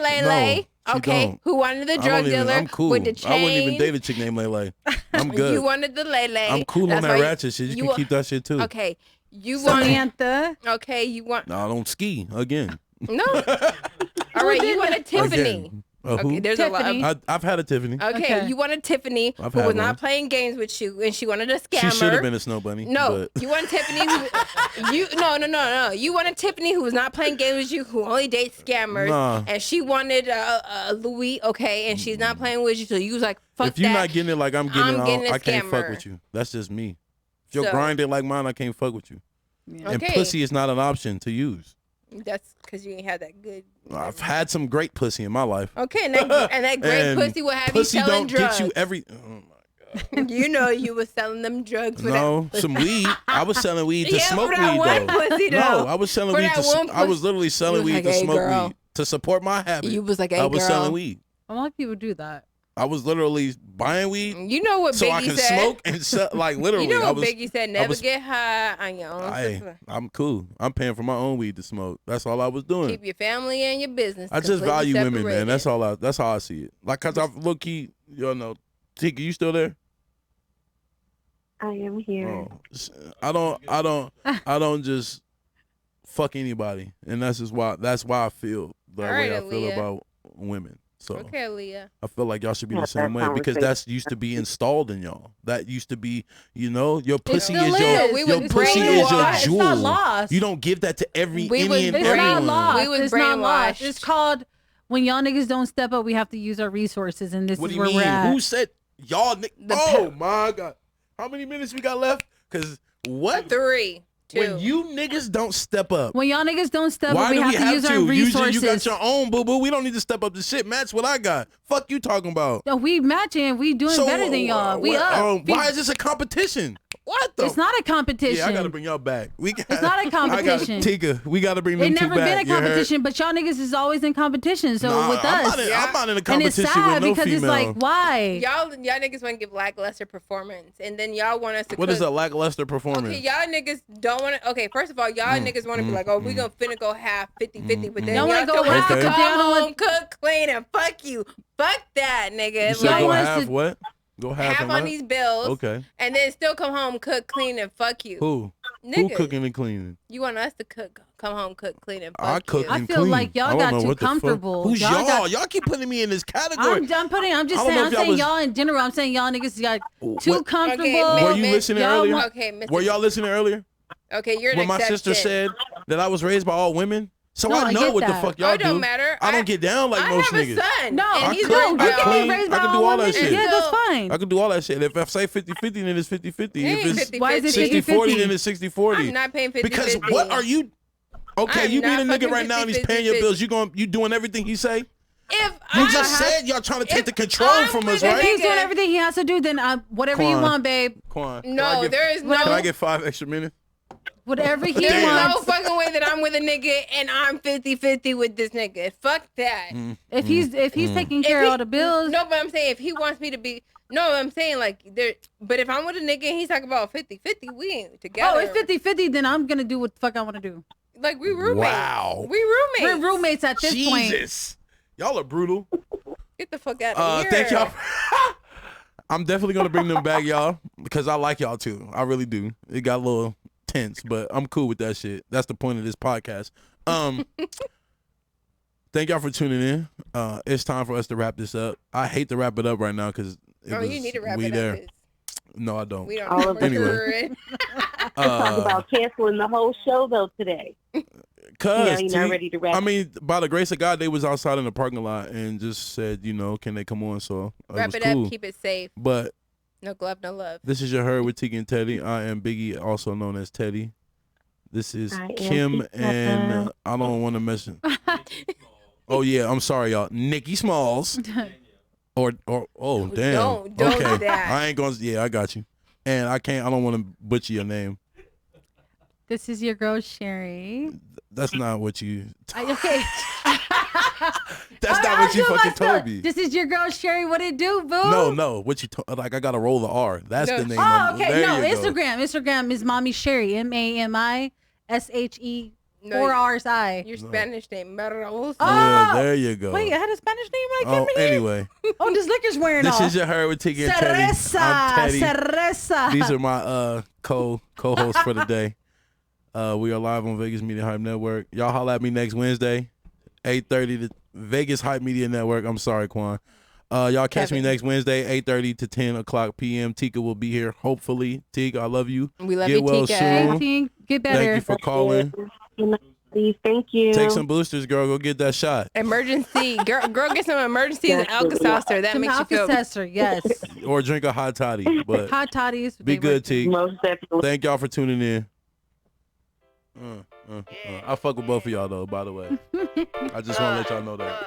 Lele. No. Okay, who wanted the drug dealer? I'm cool. With the chain. I wouldn't even date a chick named Lele. I'm good. You wanted the Lele. I'm cool on that ratchet shit. You can keep that shit too. Okay, Samantha. Okay, you want. No, I don't ski again. No. All right, you wanted Tiffany. Okay, there's Tiffany. a lot. I've had a Tiffany. Okay, you wanted Tiffany who was not playing games with you, and she wanted a scammer. She should have been a snow bunny. No, you wanted Tiffany. No. You wanted Tiffany who was not playing games with you, who only dates scammers, and she wanted Louis. Okay, and she's not playing with you, so you was like, fuck that. If you're not getting it like I'm getting it, I can't fuck with you. That's just me. If you're grinding like mine, I can't fuck with you. Yeah. And pussy is not an option to use. That's because you ain't had that good. I've had some great pussy in my life. Okay, and that great pussy will have you selling drugs. Pussy don't get you every. Oh my God. You know you was selling them drugs. No, some weed. I was selling weed to smoke weed though. Pussy, no, I was selling weed I was literally selling weed to smoke weed to support my habit. You was like, I was selling weed. A lot of people do that. I was literally buying weed. You know what Biggie said? So I can smoke and sell, like literally. You know what Biggie said? Never get high on your own. I'm cool. I'm paying for my own weed to smoke. That's all I was doing. Keep your family and your business. I just value women, man. That's all. That's how I see it. Like, cause I low key, you know, Tika, you still there? I am here. Oh, I don't just fuck anybody, and that's why I feel the way I feel about women. So Okay, Leah. I feel like y'all should be the Have same that way because conversation. that used to be installed in y'all. That used to be, your pussy still is is. We your would pussy is your brainwash. It's jewel. not lost. You don't give that to every We any would and It's not everyone. lost. We was It's not lost. brainwashed. It's called when y'all niggas don't step up, we have to use our resources, and this What is do you where mean? we're at. Who said y'all? The Oh my God! How many minutes we got left? Because what? 3, 2. When you niggas don't step up, When y'all niggas don't step why up, we do have we to have use our to? resources. Usually you got your own, boo boo. We don't need to step up to shit. Match what I got. Fuck you talking about. No, we matching. We doing better than y'all. We up. Why is this a competition? What the? It's not a competition. Yeah, I gotta bring y'all back. It's not a competition. Tika, we gotta bring them It two never back. been a You heard? competition, but y'all niggas is always in competition. So Nah, with I'm us, not I'm not in a and it's competition sad with no because female. it's like, why? Y'all niggas want to give lackluster performance, and then y'all want us to. What cook. is a lackluster performance? Okay, y'all niggas don't want to. Okay, first of all, y'all niggas want to be like, oh, we gonna finna go half 50-50, but then Y'all y'all wanna go still want half, us to but come y'all don't home, want- cook, clean, and fuck you. Fuck that, nigga. You said Y'all go want us half to- what? Go half, half and on what? these bills, Okay. and then still come home, cook, clean, and fuck you. Who? Who Niggas. cooking and cleaning? You want us to cook, come home, cook, clean, and fuck I cook you. I and feel clean. like y'all I don't got know too what the fuck- comfortable. Who's Y'all y'all? got- Y'all keep putting me in this category. I'm I saying don't know I'm if y'all saying was- y'all in general. I'm saying y'all niggas got too What- comfortable. Okay, Were you Miss- listening y'all earlier? want- Okay, Mr. Were y'all listening earlier? Okay, you're an When my exception. sister said that I was raised by all women? So No, I I know get what the that. fuck Oh, y'all it don't do. matter. I don't get down like I most have niggas. a son. No, and I he's cook, no, raised you by I can all be clean, raised by I can do all all that women. shit. Yeah, that's So- fine. I can do all that shit. If I say 50-50, then it's 50-50. It If ain't it's 50-50. Why is it 60-40, 50-50? then it's 60-40. I'm not paying 50-50. Because what are you? Okay, I'm you meet a not nigga right fucking now and he's 50-50. paying your bills. You doing everything he say? If You I just have- said y'all trying to take if the control I'm from with us, a If right? he's nigga- doing everything he has to do, then whatever you Quan. want, babe. Quan, can No, I get- there is no. Can I get 5 extra minutes? Whatever he There's no wants. fucking way that I'm with a nigga and I'm 50-50 with this nigga. Fuck that. If he's taking care of all the bills, No, but I'm saying if he wants me to be. No, I'm saying like there. But if I'm with a nigga and he's talking about 50-50, we ain't together. oh, it's 50-50, then I'm gonna do what the fuck I want to do. Like we roommates. Wow. We roommates. We're roommates at this point. Jesus. Y'all are brutal. Get the fuck out of here. Thank y'all. I'm definitely gonna bring them back, y'all, because I like y'all too. I really do. It got a little tense, but I'm cool with that shit. That's the point of this podcast. Thank y'all for tuning in. It's time for us to wrap this up. I hate to wrap it up right now because Oh, you need to wrap we it there. up. 'Cause No, I don't. We don't All know of for it. sure. Talk about canceling the whole show though today. Cause You're not ready to wrap. I mean, by the grace of God, they was outside in the parking lot and just said, can they come on? So Wrap was it cool. up. Keep it safe. But No glove, no love. this is your Herd with Tika and Teddy. I am Biggie, also known as Teddy. This is I am Kim, Tika. and I don't want to mention. Oh yeah, I'm sorry, y'all. Nikki Smalls. Or oh damn. Don't okay. do that. I ain't gonna. Yeah, I got you. And I don't want to butcher your name. This is your girl SHERII. That's not what you. Okay. That's not what you fucking told me. This is your girl SHERII. What it do, boo? No. What you like? I gotta roll the R. That's No. the name. Oh, of okay. There No, you go. Instagram is Mommy SHERII. MAMISHE. No, 4 R's I. Your Spanish name. Merrows. Oh. Yeah, there you go. Wait, I had a Spanish name when I Oh, came in here? anyway, Oh, this liquor's wearing this off. is your Herd with Tika and Teddy. I'm Teddy. Cereza. These are my co-hosts for the day. We are live on Vegas Media Hype Network. Y'all holla at me next Wednesday, 8:30 to Vegas Hype Media Network. I'm sorry, Quan. Y'all catch me next Wednesday, 8:30 to 10 o'clock p.m. Tika will be here, hopefully. Tika, I love you. We love Get you, well Tika. soon. 18, get better. Thank you for calling. Thank you. Take some boosters, girl. Go get that shot. Emergency. Girl, get some emergencies and Alka-Seltzer. That Some makes you feel. Alka-Seltzer, yes. Or drink a hot toddy. But Hot toddies. be good, Tika. Most definitely. Thank y'all for tuning in. I fuck with both of y'all, though, by the way. I just want to let y'all know that.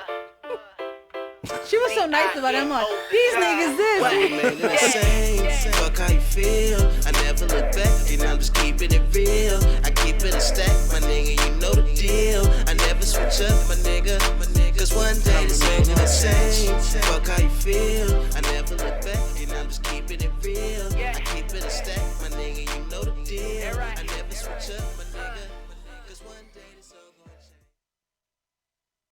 She was so nice about it. I'm like, these niggas this. Man, the same. Fuck how you feel. I never look back, and I'm just keeping it real. I keep it a stack, my nigga, you know the deal. I never switch up, my nigga. Cause one day the same and the same. Fuck how you feel. I never look back, and I'm just keeping it real. I keep it a stack, my nigga, you know the deal. I never switch up, my nigga. Cause one day it's all gonna